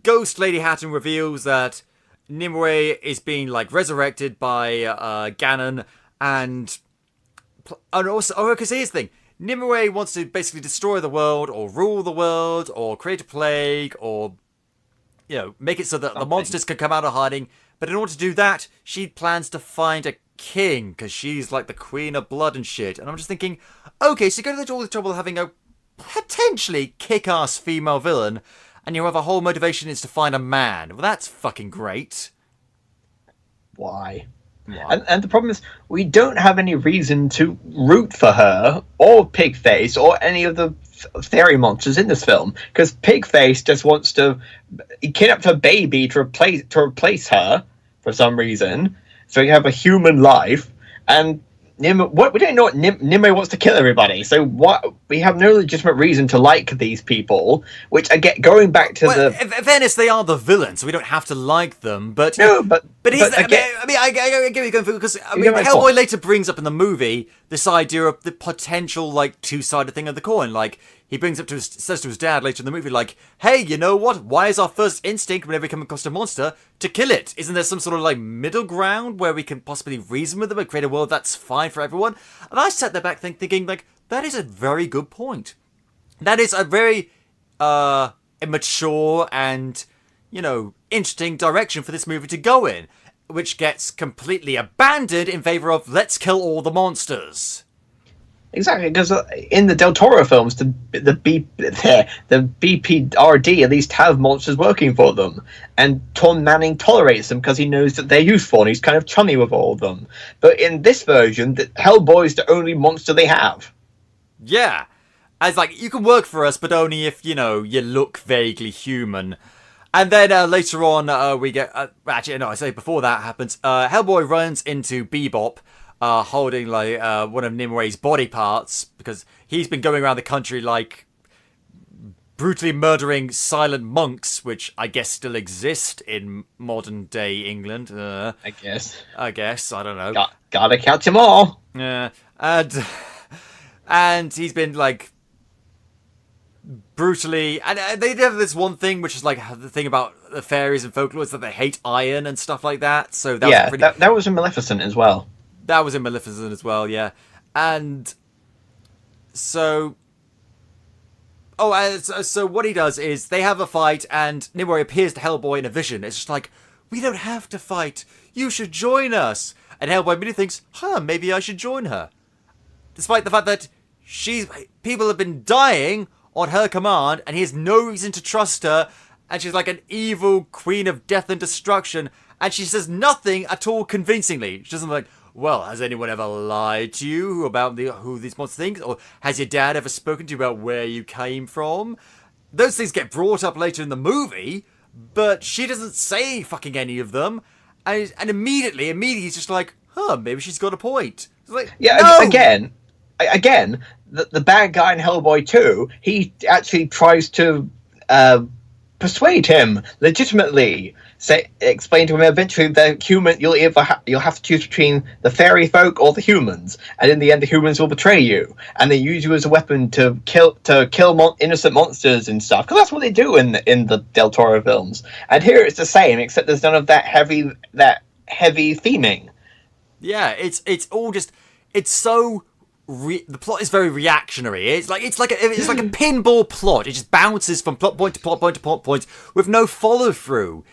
Ghost Lady Hatton reveals that Nimue is being like resurrected by Ganon, and also, because here's the thing: Nimue wants to basically destroy the world, or rule the world, or create a plague, or make it so that the monsters can come out of hiding. But in order to do that, she plans to find a king, because she's like the queen of blood and shit. And I'm just thinking, okay, so you go to all the trouble of having a potentially kick-ass female villain, and your other whole motivation is to find a man. Well, that's fucking great. Why? And the problem is, we don't have any reason to root for her, or Pigface, or any of the fairy monsters in this film, because Pigface just wants to kidnap her baby to replace her for some reason, so you have a human life. And Nimue, we don't know what Nimue wants to kill everybody. So what? We have no legitimate reason to like these people. Which again, going back to in fairness, they are the villains, so we don't have to like them. But no, but he's. again, I get what you're going for, because Hellboy later brings up in the movie this idea of the potential like two-sided thing of the coin. Like he says to his dad later in the movie, like, "Hey, you know what? Why is our first instinct whenever we come across a monster to kill it? Isn't there some sort of like middle ground where we can possibly reason with them and create a world that's fine for everyone?" And I sat there back thinking, like, that is a very good point. That is a very immature and interesting direction for this movie to go in, which gets completely abandoned in favor of let's kill all the monsters. Exactly, because in the Del Toro films, the BPRD at least have monsters working for them, and Tom Manning tolerates them because he knows that they're useful and he's kind of chummy with all of them. But in this version, Hellboy's the only monster they have. Yeah, as like you can work for us, but only if you look vaguely human. And then later on, we get actually no, I say before that happens, Hellboy runs into Bebop. Holding like one of Nimue's body parts, because he's been going around the country like brutally murdering silent monks, which I guess still exist in modern day England. I guess I don't know. Gotta catch them all. Yeah, and he's been like brutally, and they have this one thing which is like the thing about the fairies and folklore is that they hate iron and stuff like that. So that was in Maleficent as well. That was in Maleficent as well, yeah. And so... so what he does is they have a fight, and Nimue appears to Hellboy in a vision. It's just like, we don't have to fight. You should join us. And Hellboy immediately thinks, maybe I should join her. Despite the fact that people have been dying on her command, and he has no reason to trust her, and she's like an evil queen of death and destruction, and she says nothing at all convincingly. She doesn't like... Well, has anyone ever lied to you about who these monsters think? Or has your dad ever spoken to you about where you came from? Those things get brought up later in the movie, but she doesn't say fucking any of them. And immediately he's just like, maybe she's got a point. It's like, yeah, no! Again, the bad guy in Hellboy 2, he actually tries to persuade him legitimately. Explain to him eventually that you'll have to choose between the fairy folk or the humans, and in the end the humans will betray you, and they use you as a weapon to kill innocent monsters and stuff, because that's what they do in the Del Toro films. And here it's the same, except there's none of that heavy theming. Yeah, it's all just so. The plot is very reactionary. It's like a pinball plot. It just bounces from plot point to plot point to plot point with no follow through.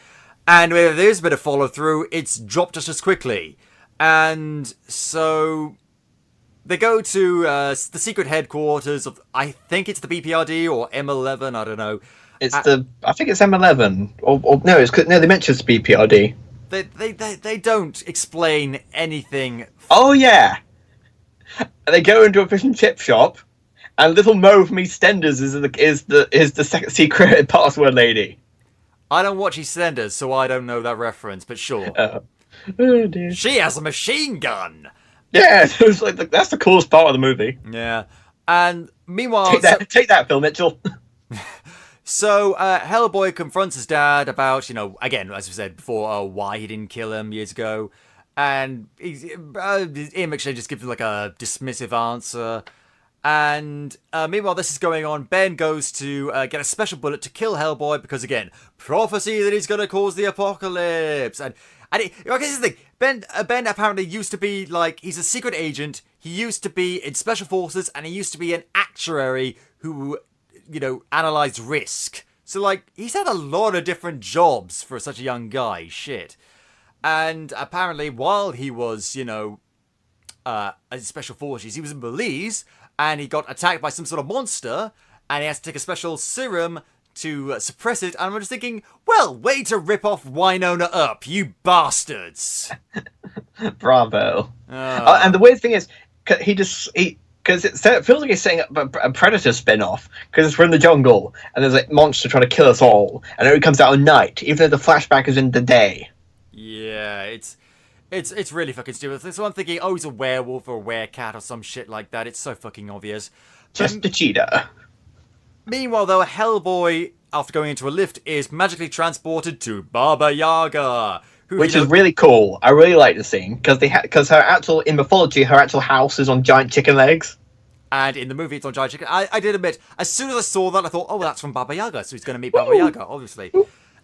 And where there's a bit of follow through, it's dropped just as quickly. And so they go to the secret headquarters of, I think it's the BPRD or M11. I don't know. I think it's M11 or no, they mention it's BPRD. They don't explain anything. Oh yeah. They go into a fish and chip shop, and little Mo from EastEnders is the secret password lady. I don't watch EastEnders, so I don't know that reference, but sure. Oh dear. She has a machine gun. Yeah, it was like that's the coolest part of the movie. Yeah, and meanwhile, take that, Phil Mitchell. So Hellboy confronts his dad about, again, as we said before, why he didn't kill him years ago. And Ian McShane just gives him like a dismissive answer. And meanwhile, this is going on. Ben goes to get a special bullet to kill Hellboy because, again, prophecy that he's going to cause the apocalypse. And okay, this is the thing. Ben apparently used to be like, he's a secret agent. He used to be in special forces, and he used to be an actuary who, analyzed risk. So, like, he's had a lot of different jobs for such a young guy. Shit. And apparently, while he was, in special forces, he was in Belize, and he got attacked by some sort of monster, and he has to take a special serum to suppress it. And I'm just thinking, well, way to rip off Winona Earp, you bastards! Bravo. And the weird thing is, because it feels like he's setting up a Predator spin-off, because it's we're in the jungle, and there's a monster trying to kill us all, and it only comes out at night, even though the flashback is in the day. Yeah, it's really fucking stupid. So I'm thinking, oh, he's a werewolf or a werecat or some shit like that. It's so fucking obvious. Just a cheetah. Meanwhile, though, Hellboy, after going into a lift, is magically transported to Baba Yaga. Which is really cool. I really like the scene, because in mythology, her actual house is on giant chicken legs. And in the movie, it's on giant chicken. I did admit, as soon as I saw that, I thought, oh, that's from Baba Yaga, so he's going to meet Baba Yaga, obviously.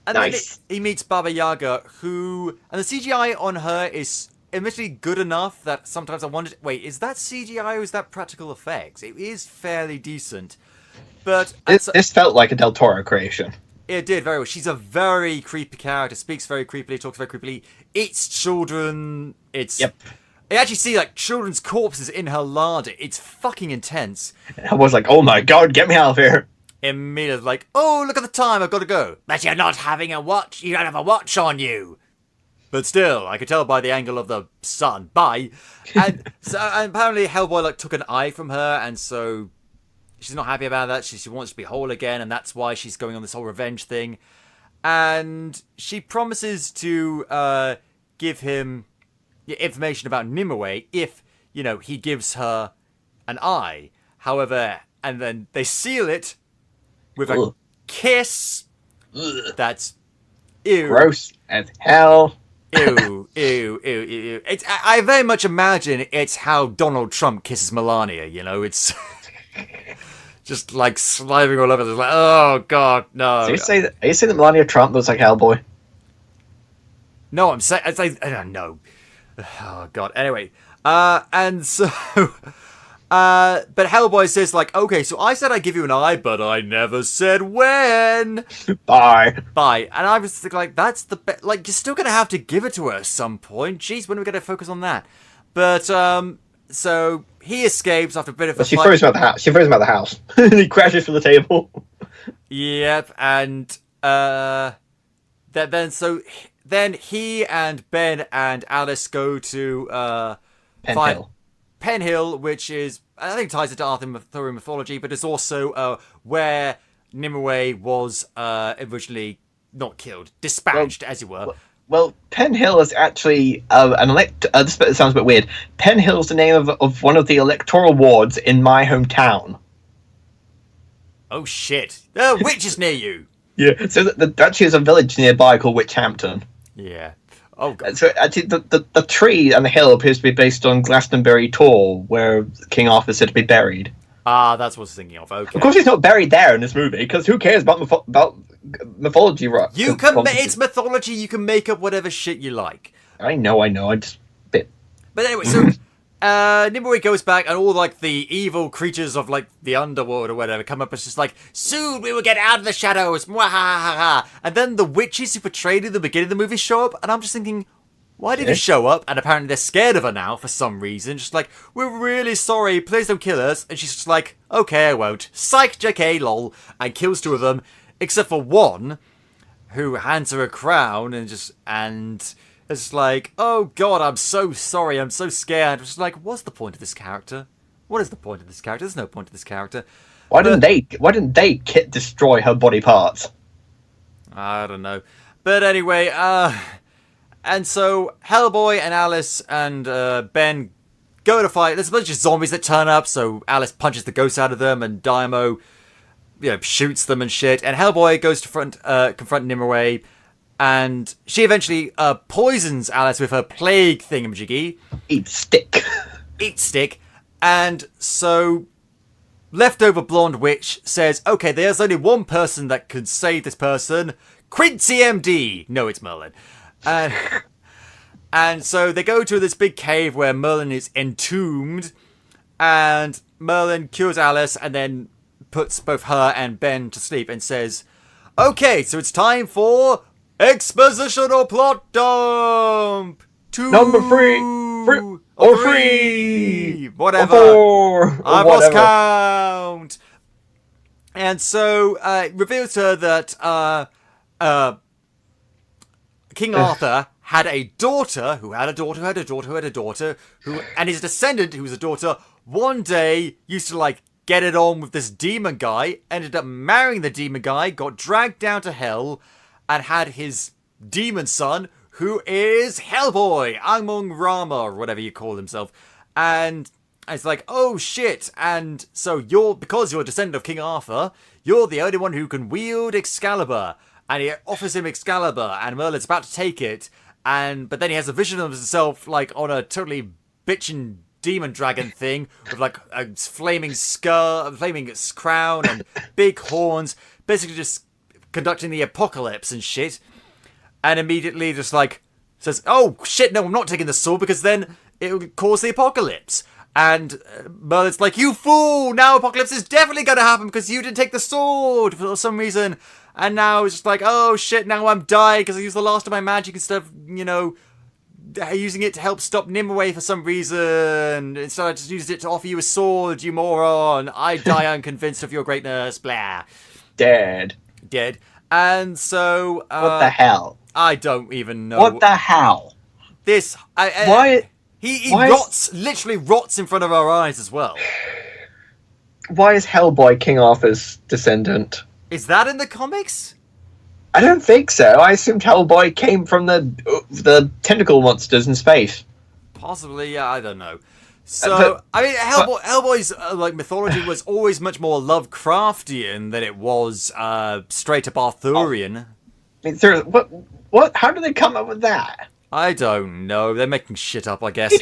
And nice. Then he meets Baba Yaga, and the CGI on her is admittedly good enough that sometimes I wondered, wait, is that CGI or is that practical effects? It is fairly decent. But this felt like a Del Toro creation. It did very well. She's a very creepy character, speaks very creepily, talks very creepily, eats children. Yep. I actually see like children's corpses in her larder. It's fucking intense. I was like, oh my god, get me out of here. Immediately like, oh, look at the time, I've got to go. But you're not having a watch. You don't have a watch on you. But still, I could tell by the angle of the sun. Bye. And and apparently Hellboy took an eye from her, and so she's not happy about that. She wants to be whole again, and that's why she's going on this whole revenge thing. And she promises to give him information about Nimue if, he gives her an eye. However, and then they seal it with a kiss. Ugh. That's ew. Gross as hell. Ew. I very much imagine it's how Donald Trump kisses Melania, It's just like sliding all over. It's like, oh god, no. So are you saying that Melania Trump looks like Hellboy? No, I'm saying I don't know. Oh god. Anyway, and so, but Hellboy says okay, so I said I'd give you an eye, but I never said when. Bye. And I was thinking, that's the you're still gonna have to give it to her at some point. Jeez, when are we gonna focus on that? But so he escapes after a bit of a fight. She throws him out the house. He crashes through the table. Yep, and then he and Ben and Alice go to Pen Hill, which is, I think, ties into Arthur mythology, but it's also where Nimue was originally not killed, dispatched, as it were. Well, Pen Hill is actually this sounds a bit weird. Pen Hill is the name of one of the electoral wards in my hometown. Oh shit! The witch is near you. Yeah, so actually there's a village nearby called Witchhampton. Yeah. Oh god. So actually, the tree and the hill appears to be based on Glastonbury Tor, where King Arthur is said to be buried. Ah, that's what I was thinking of. Okay. Of course, he's not buried there in this movie, because who cares about mythology? Right? It's mythology. You can make up whatever shit you like. I know. I just bit. But anyway, so Nimue goes back, and all the evil creatures of the underworld or whatever come up. It's just soon we will get out of the shadows. Mwahaha. And then the witches who portrayed in the beginning of the movie show up, and I'm just thinking, why did he show up? And apparently they're scared of her now for some reason. Just we're really sorry, please don't kill us. And she's just okay, I won't. Psych, JK, lol. And kills two of them, except for one, who hands her a crown and it's oh god, I'm so sorry, I'm so scared. It's what's the point of this character? What is the point of this character? There's no point to this character. Why didn't they destroy her body parts? I don't know. But anyway, and so Hellboy and Alice and Ben go to fight. There's a bunch of zombies that turn up, so Alice punches the ghost out of them, and Daimo, shoots them and shit. And Hellboy goes to confront Nimue, And she eventually poisons Alice with her plague thingamajiggy. Eat stick. Eat stick. And so leftover blonde witch says, okay, there's only one person that could save this person. Quincy MD. No, it's Merlin. And so they go to this big cave where Merlin is entombed. And Merlin cures Alice and then puts both her and Ben to sleep and says, okay, so it's time for expositional plot dump. 2 Number 3 or 3, whatever. Or 4, I've lost count. And so it reveals to her that King Arthur had a daughter who had a daughter who had a daughter who had a daughter who, and his descendant who was a daughter, one day used to like get it on with this demon guy, ended up marrying the demon guy, got dragged down to hell, and had his demon son, who is Hellboy, Amon Rama, or whatever you call himself. And it's like, oh shit, and so because you're a descendant of King Arthur, you're the only one who can wield Excalibur. And he offers him Excalibur, and Merlin's about to take it, but then he has a vision of himself like on a totally bitchin' demon dragon thing with like a flaming skull, flaming crown, and big horns, basically just conducting the apocalypse and shit. And immediately just like says, oh shit, no, I'm not taking the sword because then it will cause the apocalypse. And Merlin's like, you fool, now apocalypse is definitely going to happen because you didn't take the sword for some reason. And now it's just like, oh shit, now I'm dying because I used the last of my magic instead of, using it to help stop Nimue for some reason. Instead I just used it to offer you a sword, you moron. I die unconvinced of your greatness, blah. Dead. And so... what the hell? I don't even know. What the hell? This... Why... He literally rots in front of our eyes as well. Why is Hellboy King Arthur's descendant? Is that in the comics? I don't think so. I assumed Hellboy came from the tentacle monsters in space. Possibly, yeah, I don't know. So, Hellboy's mythology was always much more Lovecraftian than it was straight up Arthurian. What? How did they come up with that? I don't know. They're making shit up, I guess.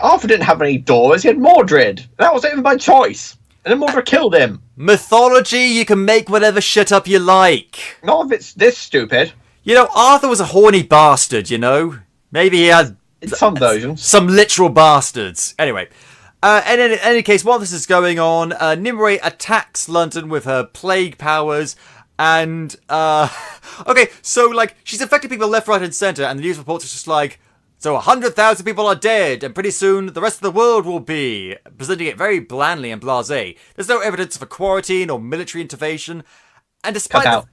Arthur didn't have any daughters. He had Mordred. That wasn't even by choice. And then Mordred killed him. Mythology, you can make whatever shit up you like. Not if it's this stupid. Arthur was a horny bastard, Maybe he had... In some versions. Some literal bastards. Anyway. And in any case, while this is going on, Nimue attacks London with her plague powers. And, okay, so, she's affecting people left, right, and centre. And the news reports are just like... So 100,000 people are dead, and pretty soon the rest of the world will be, presenting it very blandly and blasé. There's no evidence of a quarantine or military intervention, and despite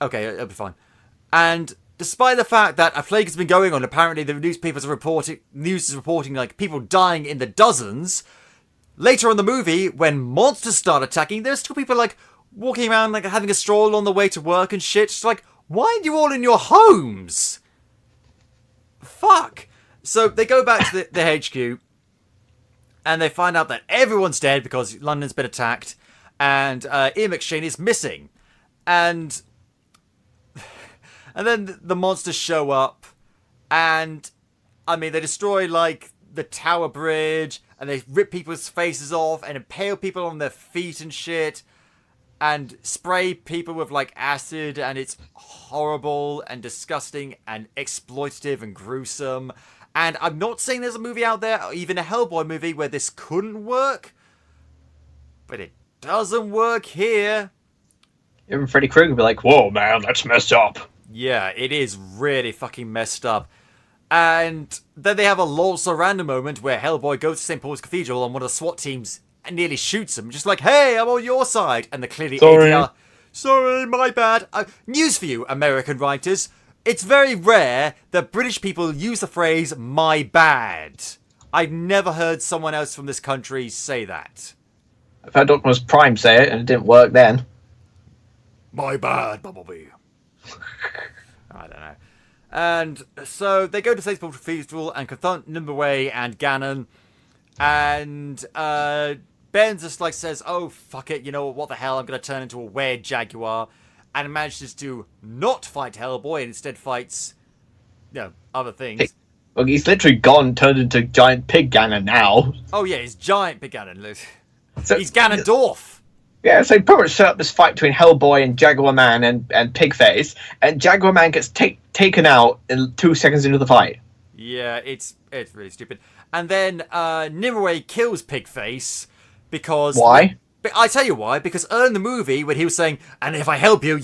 okay, it'll be fine. And despite the fact that a plague has been going on, apparently the news is reporting like people dying in the dozens. Later in the movie, when monsters start attacking, there's still people like walking around like having a stroll on the way to work and shit. It's like, why aren't you all in your homes? Fuck! So they go back to the HQ and they find out that everyone's dead because London's been attacked and Ian McShane is missing. And then the monsters show up and, they destroy, the Tower Bridge and they rip people's faces off and impale people on their feet and shit. And spray people with, acid, and it's horrible and disgusting and exploitative and gruesome. And I'm not saying there's a movie out there, or even a Hellboy movie, where this couldn't work. But it doesn't work here. Even Freddy Krueger would be like, whoa, man, that's messed up. Yeah, it is really fucking messed up. And then they have a also random moment where Hellboy goes to St. Paul's Cathedral and one of the SWAT teams and nearly shoots him, just like, hey, I'm on your side. And they're clearly ADR. Sorry, my bad. News for you, American writers. It's very rare that British people use the phrase, my bad. I've never heard someone else from this country say that. I've heard Optimus Prime say it, and it didn't work then. My bad, Bumblebee. I don't know. And so they go to St. Paul's Cathedral and confront Nimue and Ganon. And, Ben just says, oh, fuck it, what the hell, I'm going to turn into a weird jaguar. and manages to not fight Hellboy and instead fights, other things. Well, he's literally turned into giant pig Ganon now. Oh yeah, he's giant Big Ganon. So, he's Ganondorf. Yeah, so pretty much set up this fight between Hellboy and Jaguar Man and Pigface, and Jaguar Man gets taken out in 2 seconds into the fight. Yeah, it's really stupid. And then Nimue kills Pigface because... Why? I tell you why, because early in the movie, when he was saying, and if I help you,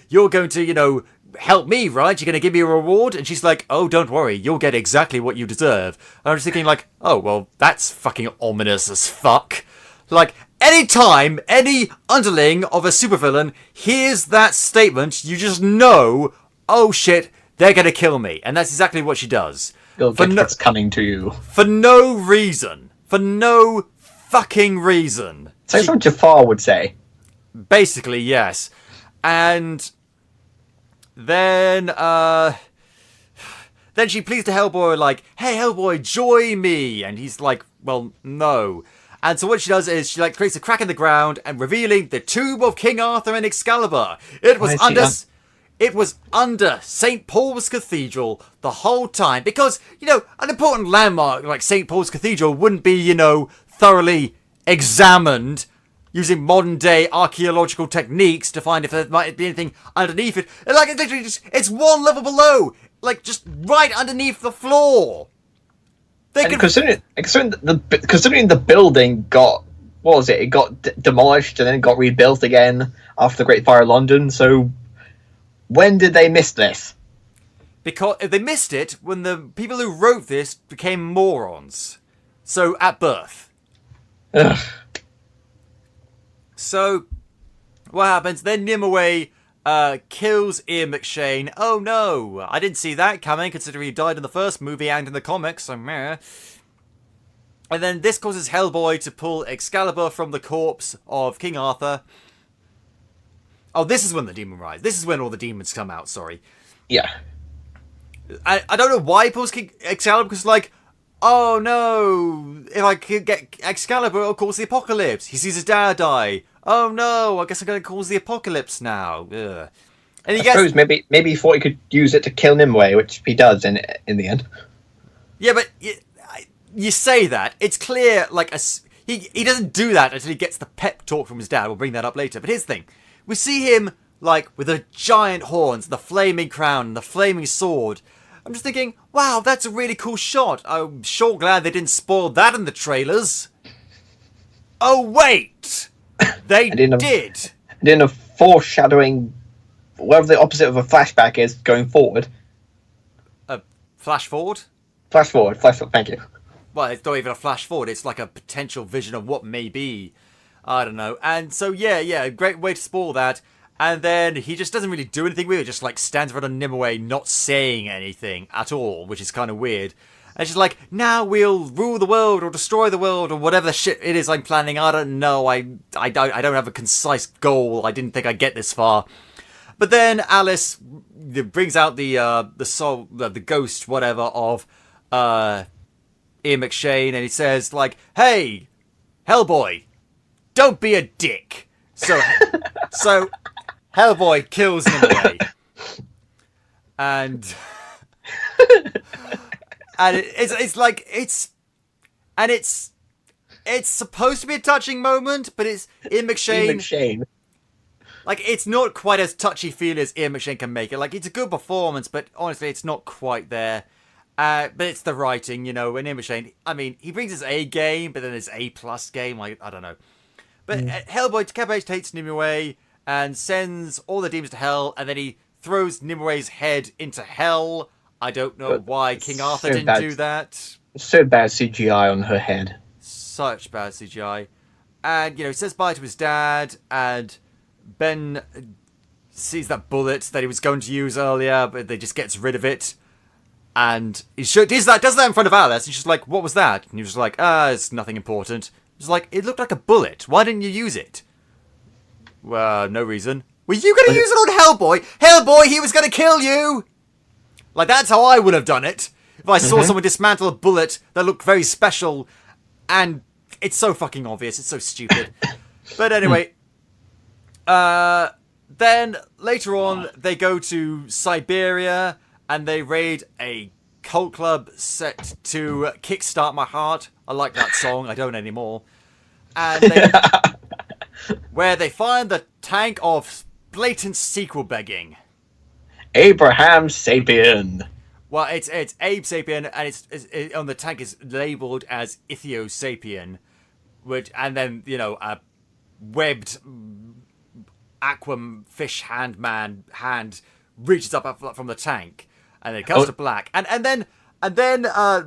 you're going to, help me, right? You're going to give me a reward? And she's like, oh, don't worry, you'll get exactly what you deserve. And I'm just thinking like, oh, well, that's fucking ominous as fuck. Like, anytime any underling of a supervillain hears that statement, you just know, oh shit, they're going to kill me. And that's exactly what she does. You'll get what's coming to you. For no reason. For no fucking reason. So that's what Jafar would say. Basically, yes. And then she pleads to Hellboy like, hey Hellboy, join me. And he's like, well, no. And so what she does is she like creates a crack in the ground and revealing the tomb of King Arthur and Excalibur. It was under St. Paul's Cathedral the whole time because, an important landmark like St. Paul's Cathedral wouldn't be, thoroughly examined using modern day archaeological techniques to find if there might be anything underneath it. Like, it's literally it's one level below, like just right underneath the floor. Considering the building got, what was it? It got demolished and then got rebuilt again after the Great Fire of London. So when did they miss this? Because they missed it when the people who wrote this became morons. So at birth. Ugh. So what happens? Then Nimue kills Ian McShane. Oh no, I didn't see that coming considering he died in the first movie and in the comics, so meh. And then this causes Hellboy to pull Excalibur from the corpse of King Arthur. Oh, this is when the demon rises. This is when all the demons come out, sorry. Yeah. I don't know why he pulls Excalibur, because like, oh no, if I could get Excalibur, it'll cause the apocalypse. He sees his dad die. Oh no, I guess I'm going to cause the apocalypse now. Ugh. And I suppose maybe he thought he could use it to kill Nimue, which he does in the end. Yeah, but you say that. It's clear, like, he doesn't do that until he gets the pep talk from his dad. We'll bring that up later. But here's the thing. We see him, like, with the giant horns, the flaming crown, and the flaming sword. I'm just thinking, wow, that's a really cool shot. I'm sure glad they didn't spoil that in the trailers. Oh, wait! They did! And in a foreshadowing, whatever the opposite of a flashback is going forward. Flash forward? Flash forward, thank you. Well, it's not even a flash forward, it's like a potential vision of what may be. I don't know. And so, yeah, great way to spoil that. And then he just doesn't really do anything with it, just like stands in front of Nimue not saying anything at all, which is kind of weird. And she's like, now we'll rule the world or destroy the world or whatever the shit it is I'm planning. I don't know. I don't have a concise goal. I didn't think I'd get this far. But then Alice brings out the soul, the ghost, whatever, of Ian McShane, and he says, like, hey, Hellboy, don't be a dick. So Hellboy kills Nimue. And it's supposed to be a touching moment, but it's Ian McShane. Like, it's not quite as touchy-feely as Ian McShane can make it. Like, it's a good performance, but honestly, it's not quite there. But it's the writing, and Ian McShane, I mean, he brings his A game, but then his A+ game, I don't know. But Hellboy decapitates Nimue and sends all the demons to hell, and then he throws Nimue's head into hell. I don't know why King Arthur didn't do that. So bad CGI on her head. Such bad CGI. And, he says bye to his dad, and Ben sees that bullet that he was going to use earlier, but they just gets rid of it. And he does that in front of Alice, and she's like, what was that? And he was like, it's nothing important. He's like, it looked like a bullet. Why didn't you use it? Well, no reason. Were you going to use it on Hellboy? Hellboy, he was going to kill you! Like, that's how I would have done it. If I saw someone dismantle a bullet that looked very special, and it's so fucking obvious, it's so stupid. But anyway, Then later on, they go to Siberia and they raid a cult club set to Kickstart My Heart. I like that song. I don't anymore. And where they find the tank of blatant sequel begging. Abraham Sapien. Well, it's Abe Sapien, and it's on the tank is labelled as Ethio Sapien, and then a webbed aquam fish hand reaches up from the tank, and it comes to black, and then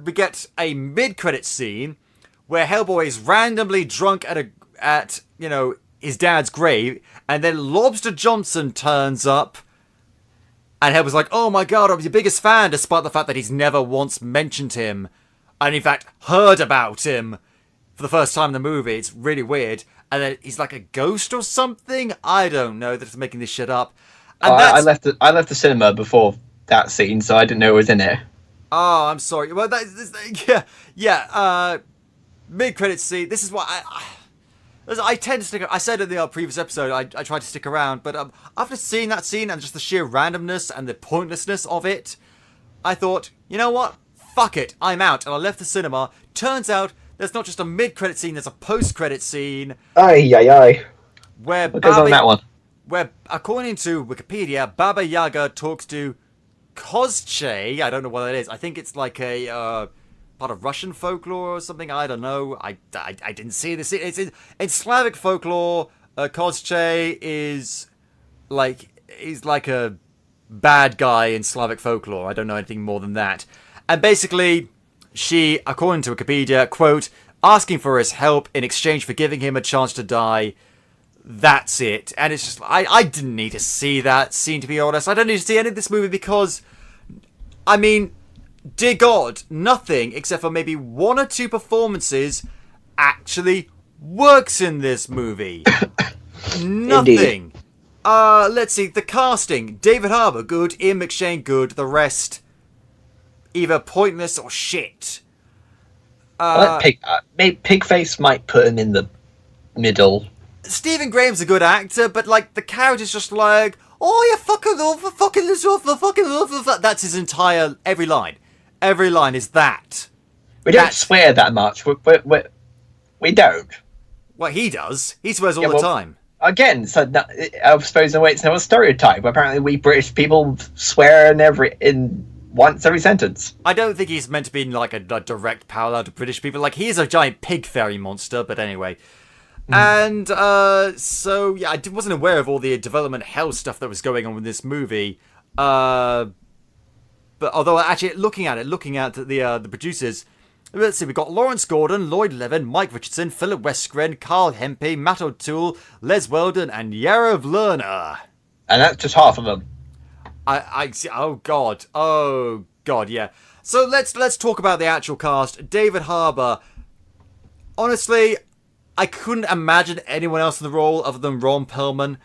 we get a mid-credit scene where Hellboy is randomly drunk at his dad's grave, and then Lobster Johnson turns up. And Hellboy's like, oh my god, I'm your biggest fan, despite the fact that he's never once mentioned him. And in fact, heard about him for the first time in the movie. It's really weird. And then he's like a ghost or something? I don't know. That's making this shit up. And I left the cinema before that scene, so I didn't know it was in it. Oh, I'm sorry. Well, mid-credits scene. This is what I tend to stick. I said in the previous episode, I tried to stick around, but after seeing that scene and just the sheer randomness and the pointlessness of it, I thought, you know what? Fuck it, I'm out, and I left the cinema. Turns out there's not just a mid-credit scene; there's a post-credit scene. Aye. Where what goes on that one? Where, according to Wikipedia, Baba Yaga talks to Kozche. I don't know what that is. I think it's like a part of Russian folklore or something. I don't know. I didn't see this. It's in Slavic folklore. Kozche is he's like a bad guy in Slavic folklore. I don't know anything more than that. And basically, she, according to Wikipedia, quote, asking for his help in exchange for giving him a chance to die. That's it. And it's just, I didn't need to see that scene, to be honest. I don't need to see any of this movie because, I mean, dear God, nothing except for maybe one or two performances actually works in this movie. Nothing. Let's see, the casting. David Harbour, good. Ian McShane, good. The rest, either pointless or shit. Pigface might put him in the middle. Stephen Graham's a good actor, but the character's just like, oh, you fucking this off. That's his entire every line. Every line is that. We don't swear that much. We don't. Well, he does. He swears all the time. Again, so I suppose in a way it's now a stereotype. Apparently, we British people swear in once every sentence. I don't think he's meant to be in a direct parallel to British people. He is a giant pig fairy monster, but anyway. And so yeah, I wasn't aware of all the development hell stuff that was going on with this movie. But although actually looking at the producers, let's see, we've got Lawrence Gordon, Lloyd Levin, Mike Richardson, Philip Westgren, Carl Hempy, Matt O'Toole, Les Weldon, and Yarrow Lerner. And that's just half of them. I see. Oh god, yeah. So let's talk about the actual cast. David Harbour. Honestly, I couldn't imagine anyone else in the role other than Ron Perlman.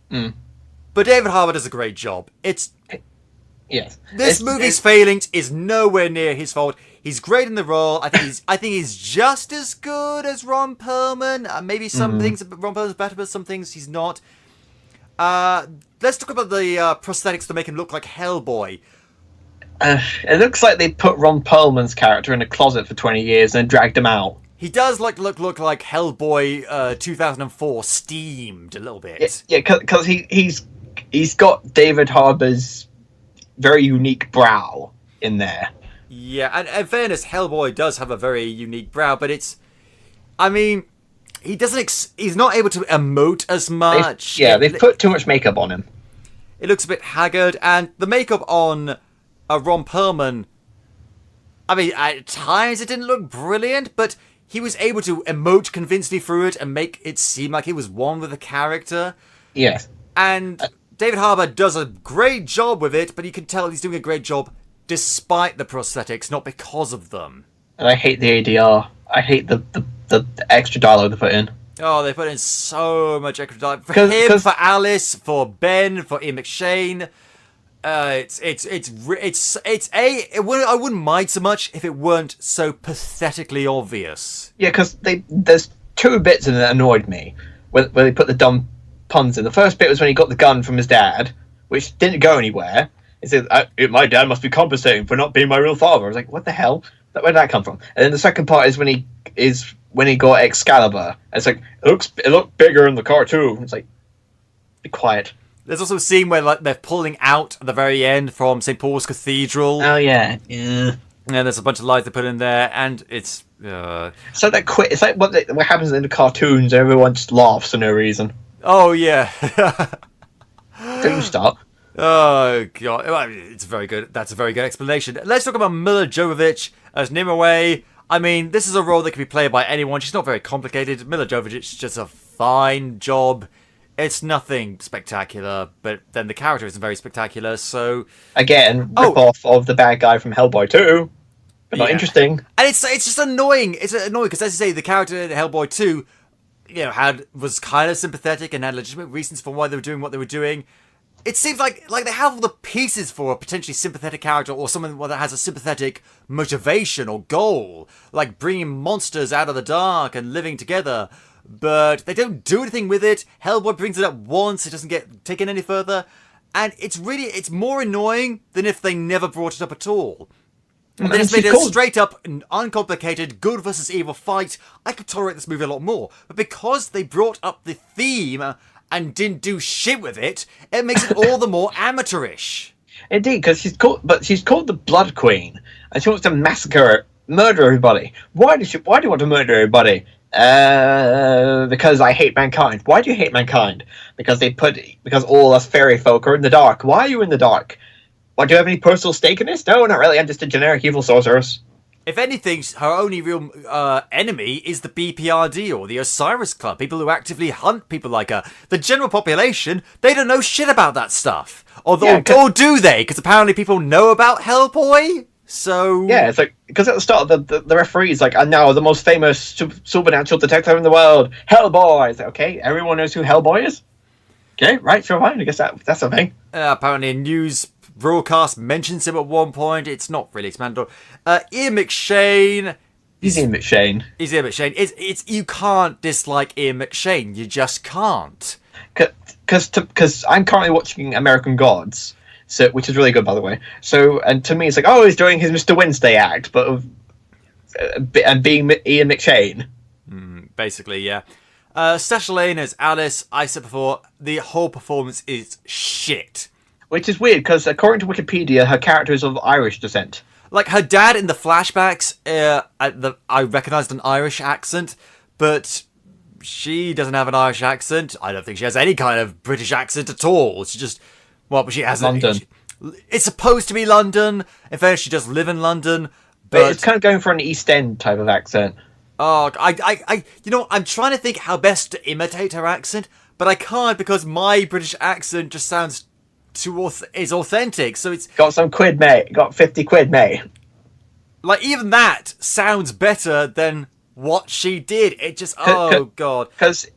But David Harbour does a great job. Yes. This movie's failings is nowhere near his fault. He's great in the role. I think he's just as good as Ron Perlman. Maybe some things Ron Perlman's better, but some things he's not. Let's talk about the prosthetics to make him look like Hellboy. It looks like they put Ron Perlman's character in a closet for 20 years and dragged him out. He does look like Hellboy 2004 steamed a little bit. Yeah, because he's got David Harbour's very unique brow in there. Yeah, and in fairness, Hellboy does have a very unique brow, but he's not able to emote as much. They've put too much makeup on him. It looks a bit haggard, and the makeup on Ron Perlman, at times it didn't look brilliant, but he was able to emote convincingly through it and make it seem like he was one with the character. Yes. And David Harbour does a great job with it, but you can tell he's doing a great job despite the prosthetics, not because of them. And I hate the ADR. I hate the extra dialogue they put in. Oh, they put in so much extra dialogue. For him, for Alice, for Ben, for Ian McShane. I wouldn't mind so much if it weren't so pathetically obvious. Yeah, because there's two bits in it that annoyed me. Where they put the dumb puns in. The first bit was when he got the gun from his dad, which didn't go anywhere. He said, "My dad must be compensating for not being my real father." I was like, "What the hell? Where did that come from?" And then the second part is when he got Excalibur. It's like it looked bigger in the cartoon. It's like, be quiet. There's also a scene where like they're pulling out at the very end from St. Paul's Cathedral. Oh yeah. And there's a bunch of lines they put in there, and it's so that quit. It's like what happens in the cartoons. Everyone just laughs for no reason. Oh yeah. Don't you stop. Oh god, it's very good. That's a very good explanation. Let's talk about Milla Jovovich as Nimue. I mean, this is a role that can be played by anyone. She's not very complicated. Milla Jovovich does a fine job. It's nothing spectacular, but then the character isn't very spectacular, so... Again, rip-off of the bad guy from Hellboy 2, but not interesting. And it's just annoying. It's annoying, because as you say, the character in Hellboy 2, was kind of sympathetic and had legitimate reasons for why they were doing what they were doing. It seems like they have all the pieces for a potentially sympathetic character or someone that has a sympathetic motivation or goal, like bringing monsters out of the dark and living together. But they don't do anything with it. Hellboy brings it up once, it doesn't get taken any further, and it's more annoying than if they never brought it up at all. And they just made a straight up and uncomplicated good versus evil fight. I could tolerate this movie a lot more, but because they brought up the theme and didn't do shit with it, it makes it all the more amateurish. Indeed, because she's called the Blood Queen, and she wants to murder everybody. Why do you want to murder everybody? Because I hate mankind. Why do you hate mankind? Because all us fairy folk are in the dark. Why are you in the dark? Why, do you have any personal stake in this? No, not really. I'm just a generic evil sorceress. If anything, her only real enemy is the BPRD or the Osiris Club, people who actively hunt people like her. The general population, they don't know shit about that stuff. Or do they? Because apparently people know about Hellboy. So yeah, it's like, because at the start of the referee's like, and now the most famous supernatural detective in the world, Hellboy. It's like, okay, everyone knows who Hellboy is. Okay, right, sure, fine. I guess that's a thing. Apparently, a news broadcast mentions him at one point. It's not really expanded on. Ian McShane. He's Ian McShane. It's you can't dislike Ian McShane. You just can't. Because I'm currently watching American Gods. So, which is really good, by the way. So, and to me, it's like, oh, he's doing his Mr. Wednesday act, but and being Ian McShane. Basically, yeah. Sasha Lane as Alice. I said before, the whole performance is shit. Which is weird, because according to Wikipedia, her character is of Irish descent. Like, her dad in the flashbacks, I recognised an Irish accent, but she doesn't have an Irish accent. I don't think she has any kind of British accent at all. She just... Well, but she has London. It's supposed to be London. In fact, she does live in London. But it's kind of going for an East End type of accent. Oh, I'm trying to think how best to imitate her accent, but I can't because my British accent just sounds is authentic. So it's got some quid, mate. Got 50 quid, mate. Like even that sounds better than what she did. It just god. Because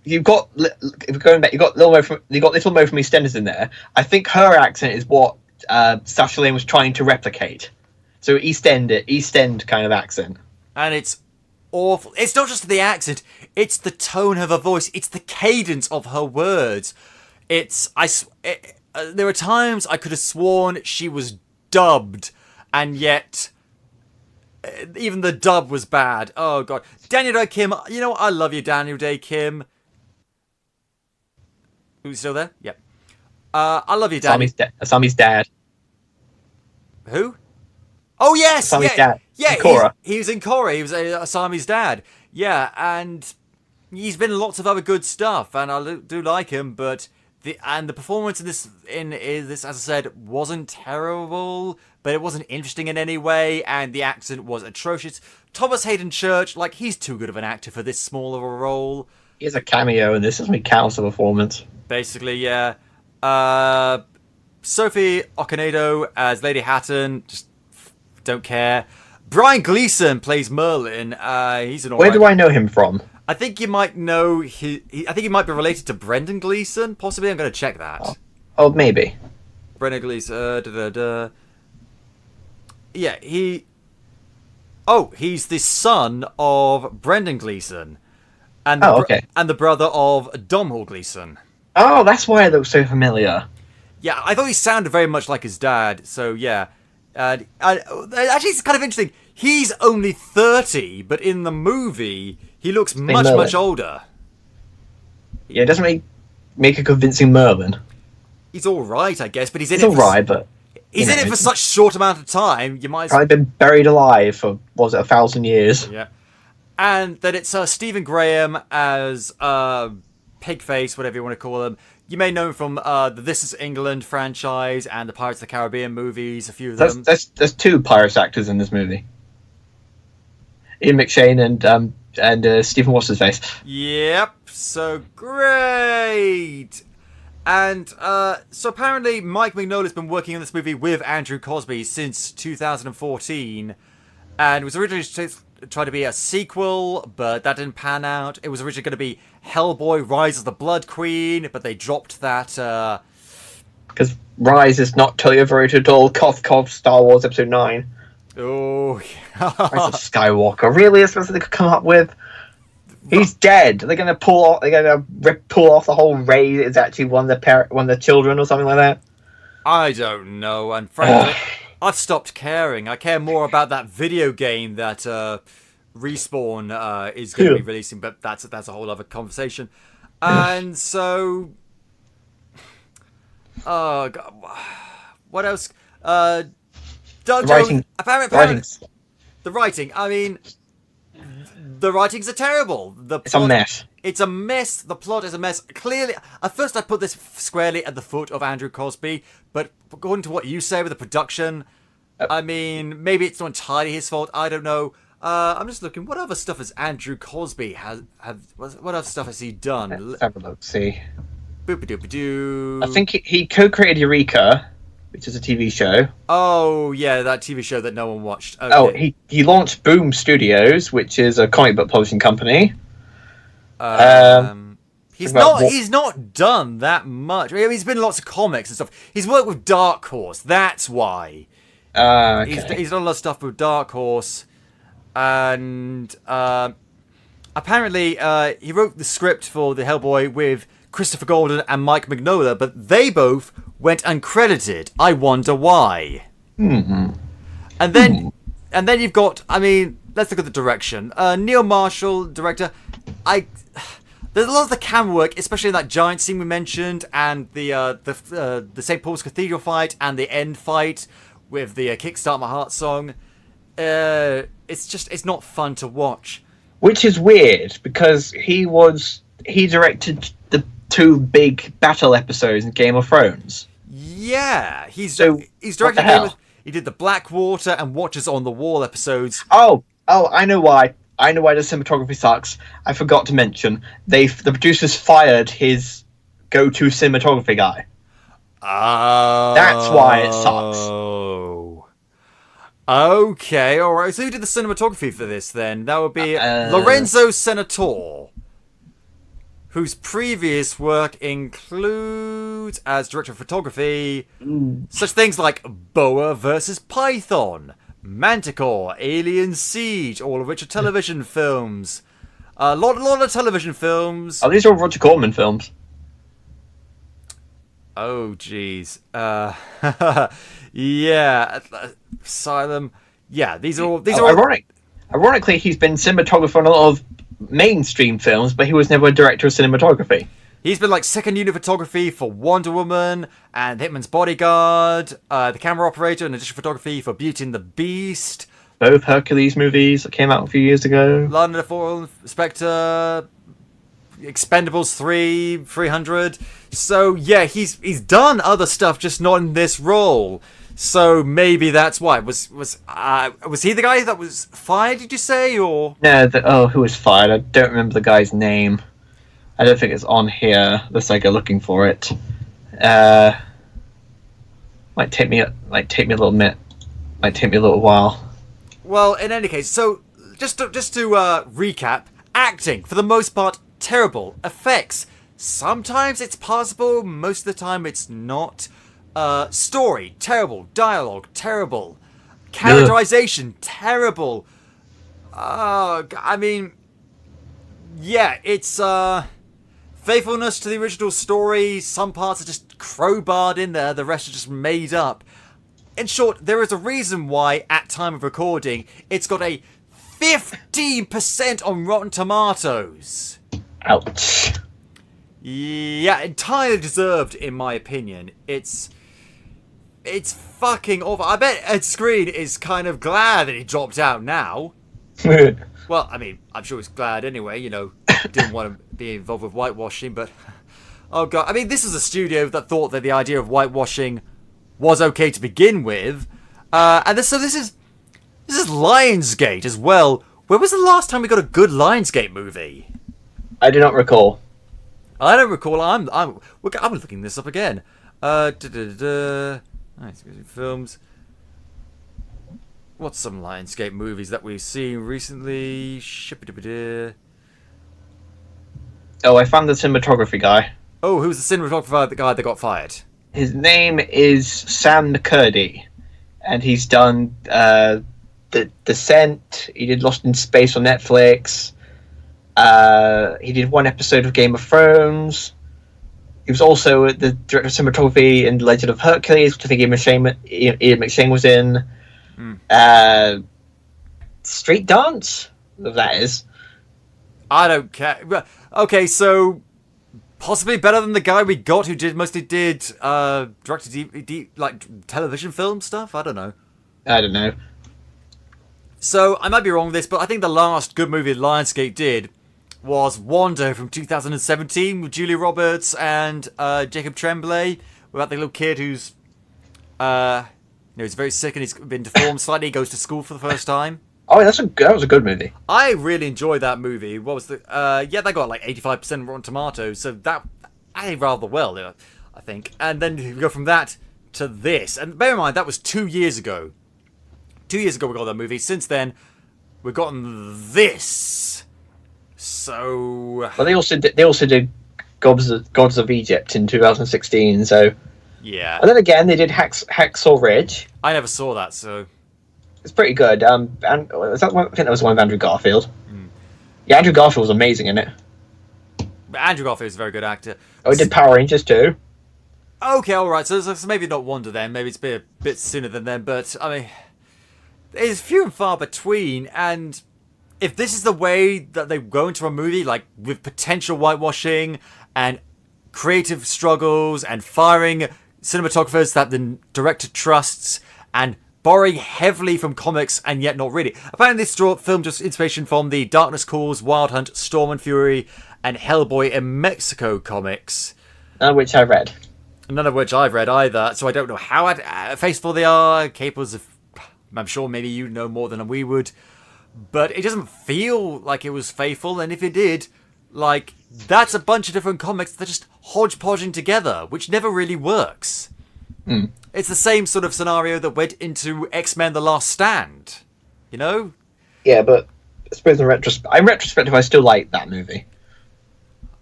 you've got, if we're going back, you got Little Mo from EastEnders in there. I think her accent is what Sasha Lane was trying to replicate. So East End kind of accent. And it's awful. It's not just the accent; it's the tone of her voice. It's the cadence of her words. There were times I could have sworn she was dubbed, and yet even the dub was bad. Oh god, Daniel Day Kim. You know what? I love you, Daniel Day Kim. Who's still there? Yep. I love you, Daniel. Asami's dad. Who? Oh yes, Asami's dad. Yeah, he was in Gore. He was Asami's dad. Yeah, and he's been in lots of other good stuff, and I do like him. But the performance in this, as I said, wasn't terrible, but it wasn't interesting in any way, and the accent was atrocious. Thomas Hayden Church, like he's too good of an actor for this small of a role. He has a cameo, and this doesn't count as a performance. Basically, yeah. Sophie Okonedo as Lady Hatton, just don't care. Brian Gleeson plays Merlin. He's an Where do I know him from? I think you might know I think he might be related to Brendan Gleeson. Possibly, I'm going to check that. Oh, maybe. Brendan Gleeson. Yeah, he's the son of Brendan Gleeson. and and the brother of Domhnall Gleeson. Oh, that's why it looks so familiar. Yeah, I thought he sounded very much like his dad. So yeah, actually, it's kind of interesting. He's only 30, but in the movie, he looks much older. Yeah, it doesn't make a convincing Merlin. He's all right, I guess, but he's in it for such short amount of time. You might probably been buried alive for 1,000 years. Yeah, and then it's Stephen Graham as Pigface, whatever you want to call him. You may know him from the This Is England franchise and the Pirates of the Caribbean movies. A few of them. There's two Pirates actors in this movie. Ian McShane and Stephen What's-His-Face. Yep, so great. And so apparently Mike Mignola's been working on this movie with Andrew Cosby since 2014, and it was originally tried to be a sequel, but that didn't pan out. It was originally going to be Hellboy: Rise of the Blood Queen, but they dropped that because Rise is not totally overrated at all. Cough cough, Star Wars Episode 9. Oh, yeah. Rise of Skywalker. Really, that's what they could come up with. He's dead. They're gonna pull off the whole Rey is actually one of the children or something like that. I don't know, and frankly, I've stopped caring. I care more about that video game that Respawn is going to be releasing, but that's a whole other conversation. And so, oh God, what else? Doug Jones. Apparently, the writing. I mean, the writings are terrible. It's a mess. It's a mess. The plot is a mess. Clearly, at first I put this squarely at the foot of Andrew Cosby, but according to what you say with the production, I mean, maybe it's not entirely his fault. I don't know. I'm just looking. What other stuff has Andrew Cosby what other stuff has he done? Let's have a look. See. Boop-a-doop-a-doo. I think he co-created Eureka, which is a TV show. Oh yeah, that TV show that no one watched. Okay. Oh, he launched Boom Studios, which is a comic book publishing company. He's not done that much. I mean, he's been in lots of comics and stuff. He's worked with Dark Horse. That's why. Okay. He's done a lot of stuff with Dark Horse, and apparently he wrote the script for the Hellboy with Christopher Golden and Mike Mignola, but they both went uncredited. I wonder why. Mm-hmm. And then you've got. I mean, let's look at the direction. Neil Marshall, director. There's a lot of the camera work, especially in that giant scene we mentioned, and the St. Paul's Cathedral fight and the end fight with the Kickstart My Heart song. It's not fun to watch. Which is weird because he directed the two big battle episodes in Game of Thrones. Yeah, he's directed. He did the Blackwater and Watchers on the Wall episodes. Oh, I know why. I know why the cinematography sucks. I forgot to mention the producers fired his go-to cinematography guy. Oh, that's why it sucks. Okay, all right. So who did the cinematography for this then? That would be Lorenzo Senatore, whose previous work includes, as director of photography, such things like Boa vs. Python, Manticore, Alien Siege, all of which are television films. A lot of television films. Oh, these are all Roger Corman films. Oh, jeez. Yeah. Asylum. Yeah, these are all... Ironically, he's been cinematographer on a lot of mainstream films, but he was never a director of cinematography. He's been like second unit photography for Wonder Woman and Hitman's Bodyguard, the camera operator and additional photography for Beauty and the Beast. Both Hercules movies that came out a few years ago. London Foreign Spectre, Expendables 3, 300. So yeah, he's done other stuff, just not in this role. So maybe that's why. Was he the guy that was fired? Did you say or no? Who was fired? I don't remember the guy's name. I don't think it's on here. Unless I go looking for it. Might take me a little minute. Might take me a little while. Well, in any case, so just to recap, acting for the most part terrible. Effects sometimes it's passable, most of the time it's not. Story terrible, dialogue terrible, characterization terrible. I mean, Yeah, it's faithfulness to the original story. Some parts are just crowbarred in there, the rest are just made up. In short, there is a reason why, at time of recording, it's got a 15% on Rotten Tomatoes. Ouch. Yeah, entirely deserved, in my opinion. It's fucking awful. I bet Ed Screen is kind of glad that he dropped out now. Well, I mean, I'm sure he's glad anyway, didn't want to be involved with whitewashing, but... Oh, God. I mean, this is a studio that thought that the idea of whitewashing was okay to begin with. And this is Lionsgate as well. When was the last time we got a good Lionsgate movie? I do not recall. I don't recall. I'm looking this up again. Films. What's some Lionsgate movies that we've seen recently? Oh, I found the cinematography guy. Oh, who's the cinematographer? The guy that got fired. His name is Sam McCurdy, and he's done The Descent. He did Lost in Space on Netflix. He did one episode of Game of Thrones. He was also the director of cinematography in Legend of Hercules, which I think Ian McShane was in. Street Dance? That is. I don't care. Okay, so possibly better than the guy we got who mostly did directed like television film stuff? I don't know. So, I might be wrong with this, but I think the last good movie Lionsgate did was Wanda from 2017 with Julia Roberts and Jacob Tremblay, about the little kid who's he's very sick and he's been deformed slightly. He goes to school for the first time. Oh, that was a good movie. I really enjoyed that movie. What was the... they got like 85% Rotten Tomatoes, so that... I did rather well, I think. And then we go from that to this. And bear in mind, that was 2 years ago. 2 years ago we got that movie. Since then, we've gotten this. So... Well, they also did Gods of Egypt in 2016, so... Yeah. And then again, they did Hacksaw Ridge. I never saw that, so... It's pretty good. And I think that was one of Andrew Garfield. Yeah, Andrew Garfield was amazing in it. But Andrew Garfield is a very good actor. Oh, he did Power Rangers too. Okay, alright, so maybe not Wonder then. Maybe it's been a bit sooner than then, but, I mean... It's few and far between, and... If this is the way that they go into a movie, like, with potential whitewashing, and creative struggles, and firing cinematographers that the director trusts, and borrowing heavily from comics and yet not really. Apparently this film just inspiration from the Darkness Calls, Wild Hunt, Storm and Fury, and Hellboy in Mexico comics. Which I read. None of which I've read either, so I don't know how faithful they are, capable of... I'm sure maybe you know more than we would. But it doesn't feel like it was faithful, and if it did, like, that's a bunch of different comics that are just hodgepodging together, which never really works. It's the same sort of scenario that went into X-Men The Last Stand, you know? Yeah, but I suppose in retrospective, I still like that movie.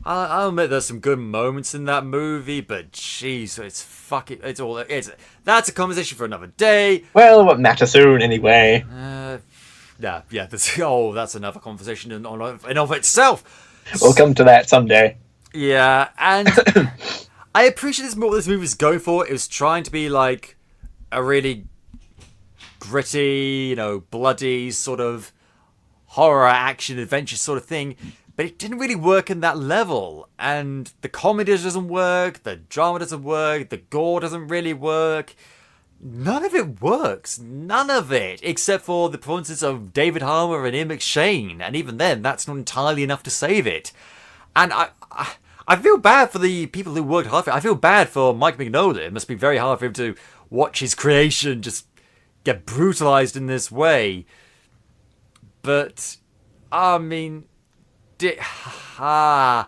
I'll admit there's some good moments in that movie, but jeez, that's a conversation for another day. Well, it won't matter soon anyway. That's another conversation in of itself. We'll come to that someday. Yeah, and I appreciate what this movie was going for. It was trying to be like a really gritty, bloody sort of horror, action, adventure sort of thing. But it didn't really work in that level. And the comedy doesn't work, the drama doesn't work, the gore doesn't really work. None of it works. None of it. Except for the performances of David Harbour and Ian McShane. And even then, that's not entirely enough to save it. And I feel bad for the people who worked hard for it. I feel bad for Mike Mignola. It must be very hard for him to watch his creation just get brutalized in this way. But, I mean... I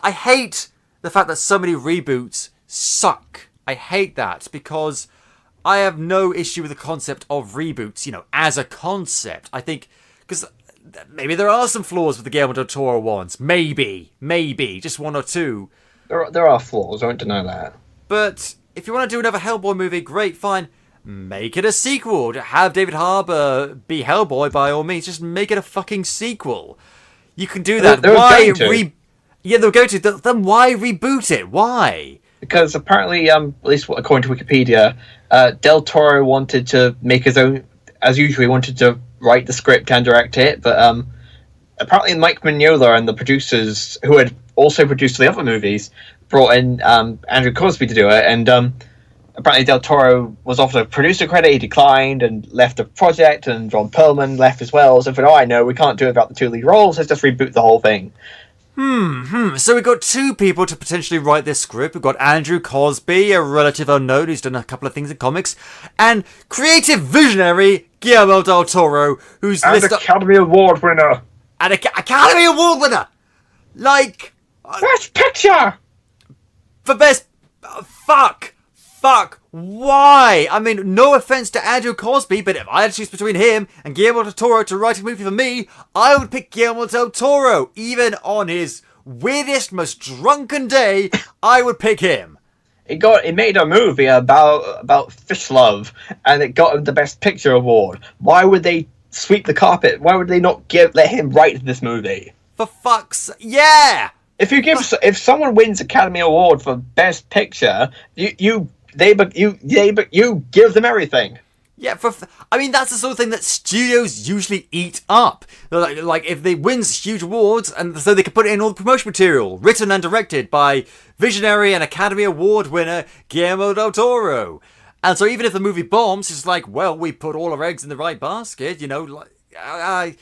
hate the fact that so many reboots suck. I hate that because I have no issue with the concept of reboots, as a concept. I think, because maybe there are some flaws with the Guillermo del Toro ones. Maybe, just one or two. There are flaws, I won't deny that. But if you want to do another Hellboy movie, great, fine. Make it a sequel. Have David Harbour be Hellboy by all means. Just make it a fucking sequel. You can do that. They were Why going to. Yeah, they were going to. Then why reboot it? Why? Because apparently, at least according to Wikipedia, Del Toro wanted to make his own. As usual, he wanted to write the script and direct it, but apparently Mike Mignola and the producers, who had also produced the other movies, brought in Andrew Cosby to do it, and apparently Del Toro was offered a producer credit, he declined and left the project, and Ron Perlman left as well. So for all I know, we can't do it without the two lead roles, let's just reboot the whole thing. So we've got two people to potentially write this script. We've got Andrew Cosby, a relative unknown who's done a couple of things in comics, and creative visionary Guillermo del Toro, who's Academy Award winner. And Academy Award winner! Like... Best Picture! For best... Fuck! Why? I mean, no offense to Andrew Cosby, but if I had to choose between him and Guillermo del Toro to write a movie for me, I would pick Guillermo del Toro. Even on his weirdest, most drunken day, I would pick him. It made a movie about fish love, and it got him the Best Picture award. Why would they sweep the carpet? Why would they not let him write this movie? For fuck's... Yeah! If someone wins Academy Award for Best Picture, you give them everything. Yeah, I mean, that's the sort of thing that studios usually eat up. Like if they win huge awards, and so they can put it in all the promotion material, written and directed by visionary and Academy Award winner Guillermo del Toro. And so even if the movie bombs, it's like, well, we put all our eggs in the right basket, you know. Like, I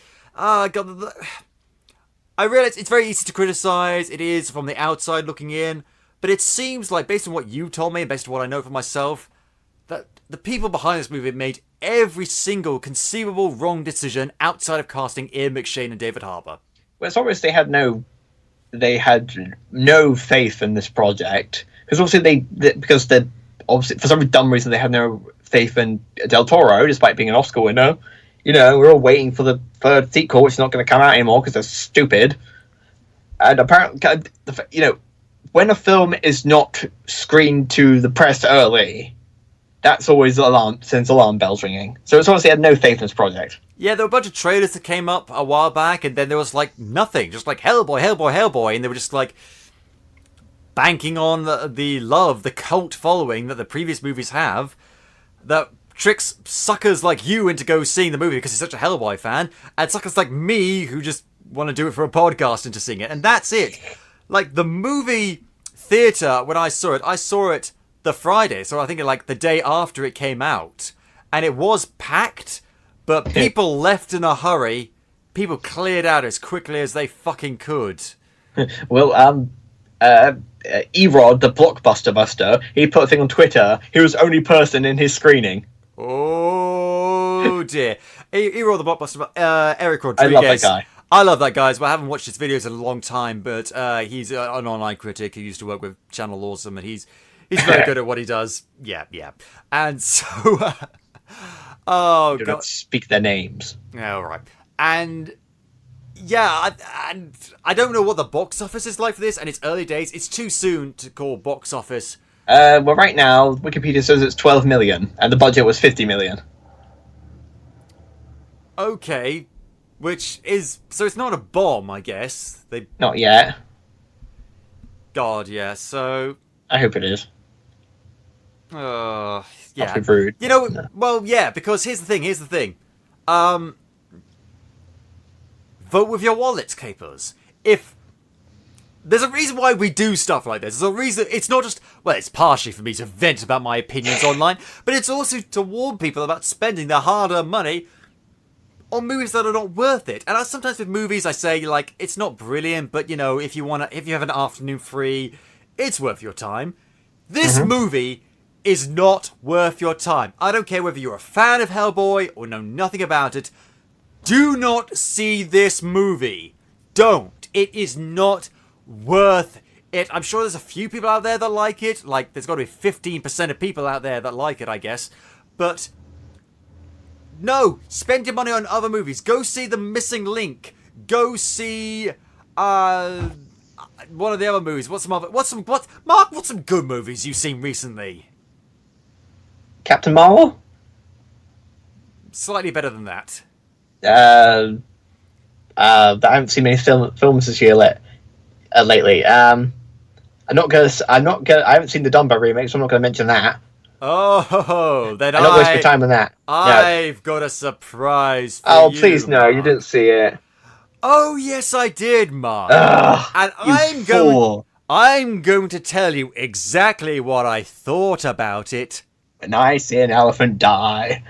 realize it's very easy to criticize. It is from the outside looking in. But it seems like, based on what you told me, and based on what I know for myself, that the people behind this movie made every single conceivable wrong decision outside of casting Ian McShane and David Harbour. Well, it's obvious they had no faith in this project. Because obviously obviously for some dumb reason they had no faith in Del Toro, despite being an Oscar winner. You know, we're all waiting for the third sequel, which is not going to come out anymore because they're stupid. And apparently, you know, when a film is not screened to the press early, that's always sends alarm bells ringing. So it's obviously had no faith in this project. Yeah, there were a bunch of trailers that came up a while back, and then there was like nothing, just like Hellboy, and they were just like banking on the love, the cult following that the previous movies have, that tricks suckers like you into go seeing the movie because you're such a Hellboy fan, and suckers like me who just want to do it for a podcast into seeing it, and that's it. Like, the movie theatre, when I saw it the Friday, so I think like the day after it came out. And it was packed, but people left in a hurry. People cleared out as quickly as they fucking could. Well, Erod, the Blockbuster Buster, he put a thing on Twitter. He was the only person in his screening. Oh, dear. Erod, the Blockbuster, Eric Rodriguez. I love that guy. I love that guy. Well, I haven't watched his videos in a long time, but he's an online critic who used to work with Channel Awesome, and he's very good at what he does. Yeah. And so, Do not speak their names. All right. And yeah, I don't know what the box office is like for this, and it's early days. It's too soon to call box office. Well, right now, Wikipedia says it's 12 million, and the budget was 50 million. Okay. Which is... So it's not a bomb, I guess. Not yet. God, yeah, so... I hope it is. Yeah. Not be rude. You know, well, yeah, because here's the thing. Vote with your wallets, capers. If... There's a reason why we do stuff like this. There's a reason... It's not just... Well, it's partially for me to vent about my opinions online, but it's also to warn people about spending their hard-earned money on movies that are not worth it. And sometimes with movies I say, like, it's not brilliant, but, you know, if you have an afternoon free, it's worth your time. This movie is not worth your time. I don't care whether you're a fan of Hellboy or know nothing about it. Do not see this movie. Don't. It is not worth it. I'm sure there's a few people out there that like it. Like, there's got to be 15% of people out there that like it, I guess. But... no, spend your money on other movies. Go see The Missing Link. Go see one of the other movies. Mark, what's some good movies you've seen recently? Captain Marvel? Slightly better than that. that I haven't seen many films this year lately. I haven't seen the Dumbo remake, so I'm not going to mention that. Oh, then I don't waste my time on that. I've got a surprise for Oh, you, please, no, Mark. you didn't see it. Oh, yes, I did, Mark. And I'm going to tell you exactly what I thought about it. When I see an elephant die.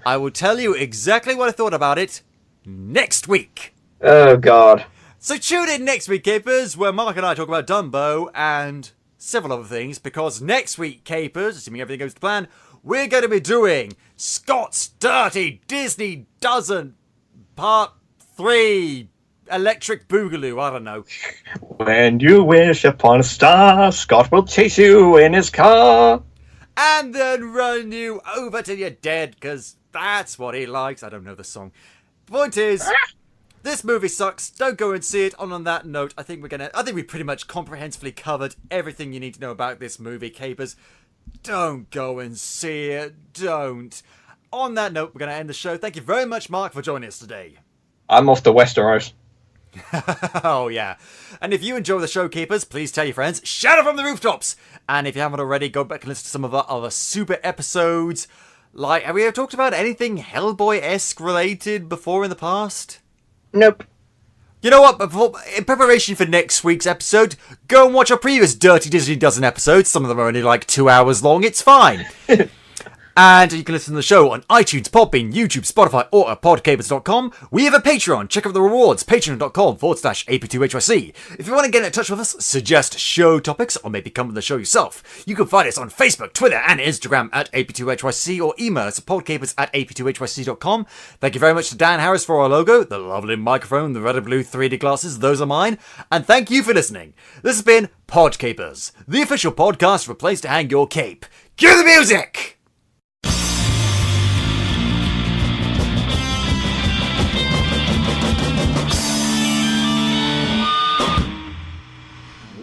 I will tell you exactly what I thought about it next week. Oh, God. So tune in next week, Capers, where Mark and I talk about Dumbo and several other things, because next week, Capers, assuming everything goes to plan, we're going to be doing Scott's Dirty Disney Dozen Part 3 Electric Boogaloo, I don't know. When you wish upon a star, Scott will chase you in his car. And then run you over till you're dead, because that's what he likes. I don't know the song. Point is, this movie sucks. Don't go and see it. On that note, I think we pretty much comprehensively covered everything you need to know about this movie, Capers. Don't go and see it. Don't. On that note, we're going to end the show. Thank you very much, Mark, for joining us today. I'm off to Westeros. Oh, yeah. And if you enjoy the show, Keepers, please tell your friends. Shout it from the rooftops! And if you haven't already, go back and listen to some of our other super episodes. Like, have we ever talked about anything Hellboy-esque related before in the past? Nope. You know what? In preparation for next week's episode, go and watch our previous Dirty Disney Dozen episodes. Some of them are only like 2 hours long. It's fine. And you can listen to the show on iTunes, Podbean, YouTube, Spotify, or at podcapers.com. We have a Patreon. Check out the rewards. Patreon.com/AP2HYC. If you want to get in touch with us, suggest show topics, or maybe come on the show yourself, you can find us on Facebook, Twitter, and Instagram at AP2HYC, or email us at podcapers@AP2HYC.com. Thank you very much to Dan Harris for our logo, the lovely microphone, the red and blue 3D glasses, those are mine. And thank you for listening. This has been Podcapers, the official podcast for a place to hang your cape. Cue the music!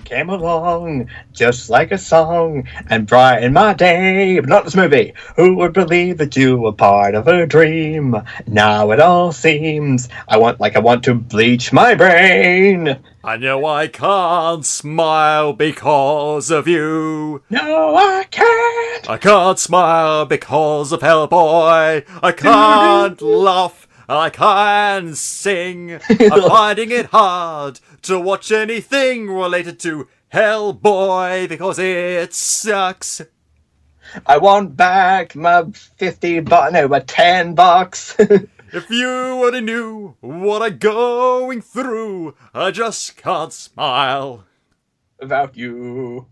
Came along just like a song and brightened my day, but not this movie. Who would believe that you were part of a dream? Now it all seems I want to bleach my brain. I know I can't smile because of you. No, I can't. I can't smile because of Hellboy. I can't laugh. I can't sing. I'm finding it hard to watch anything related to Hellboy because it sucks. I want back my my $10. If you only knew what I'm going through, I just can't smile About you.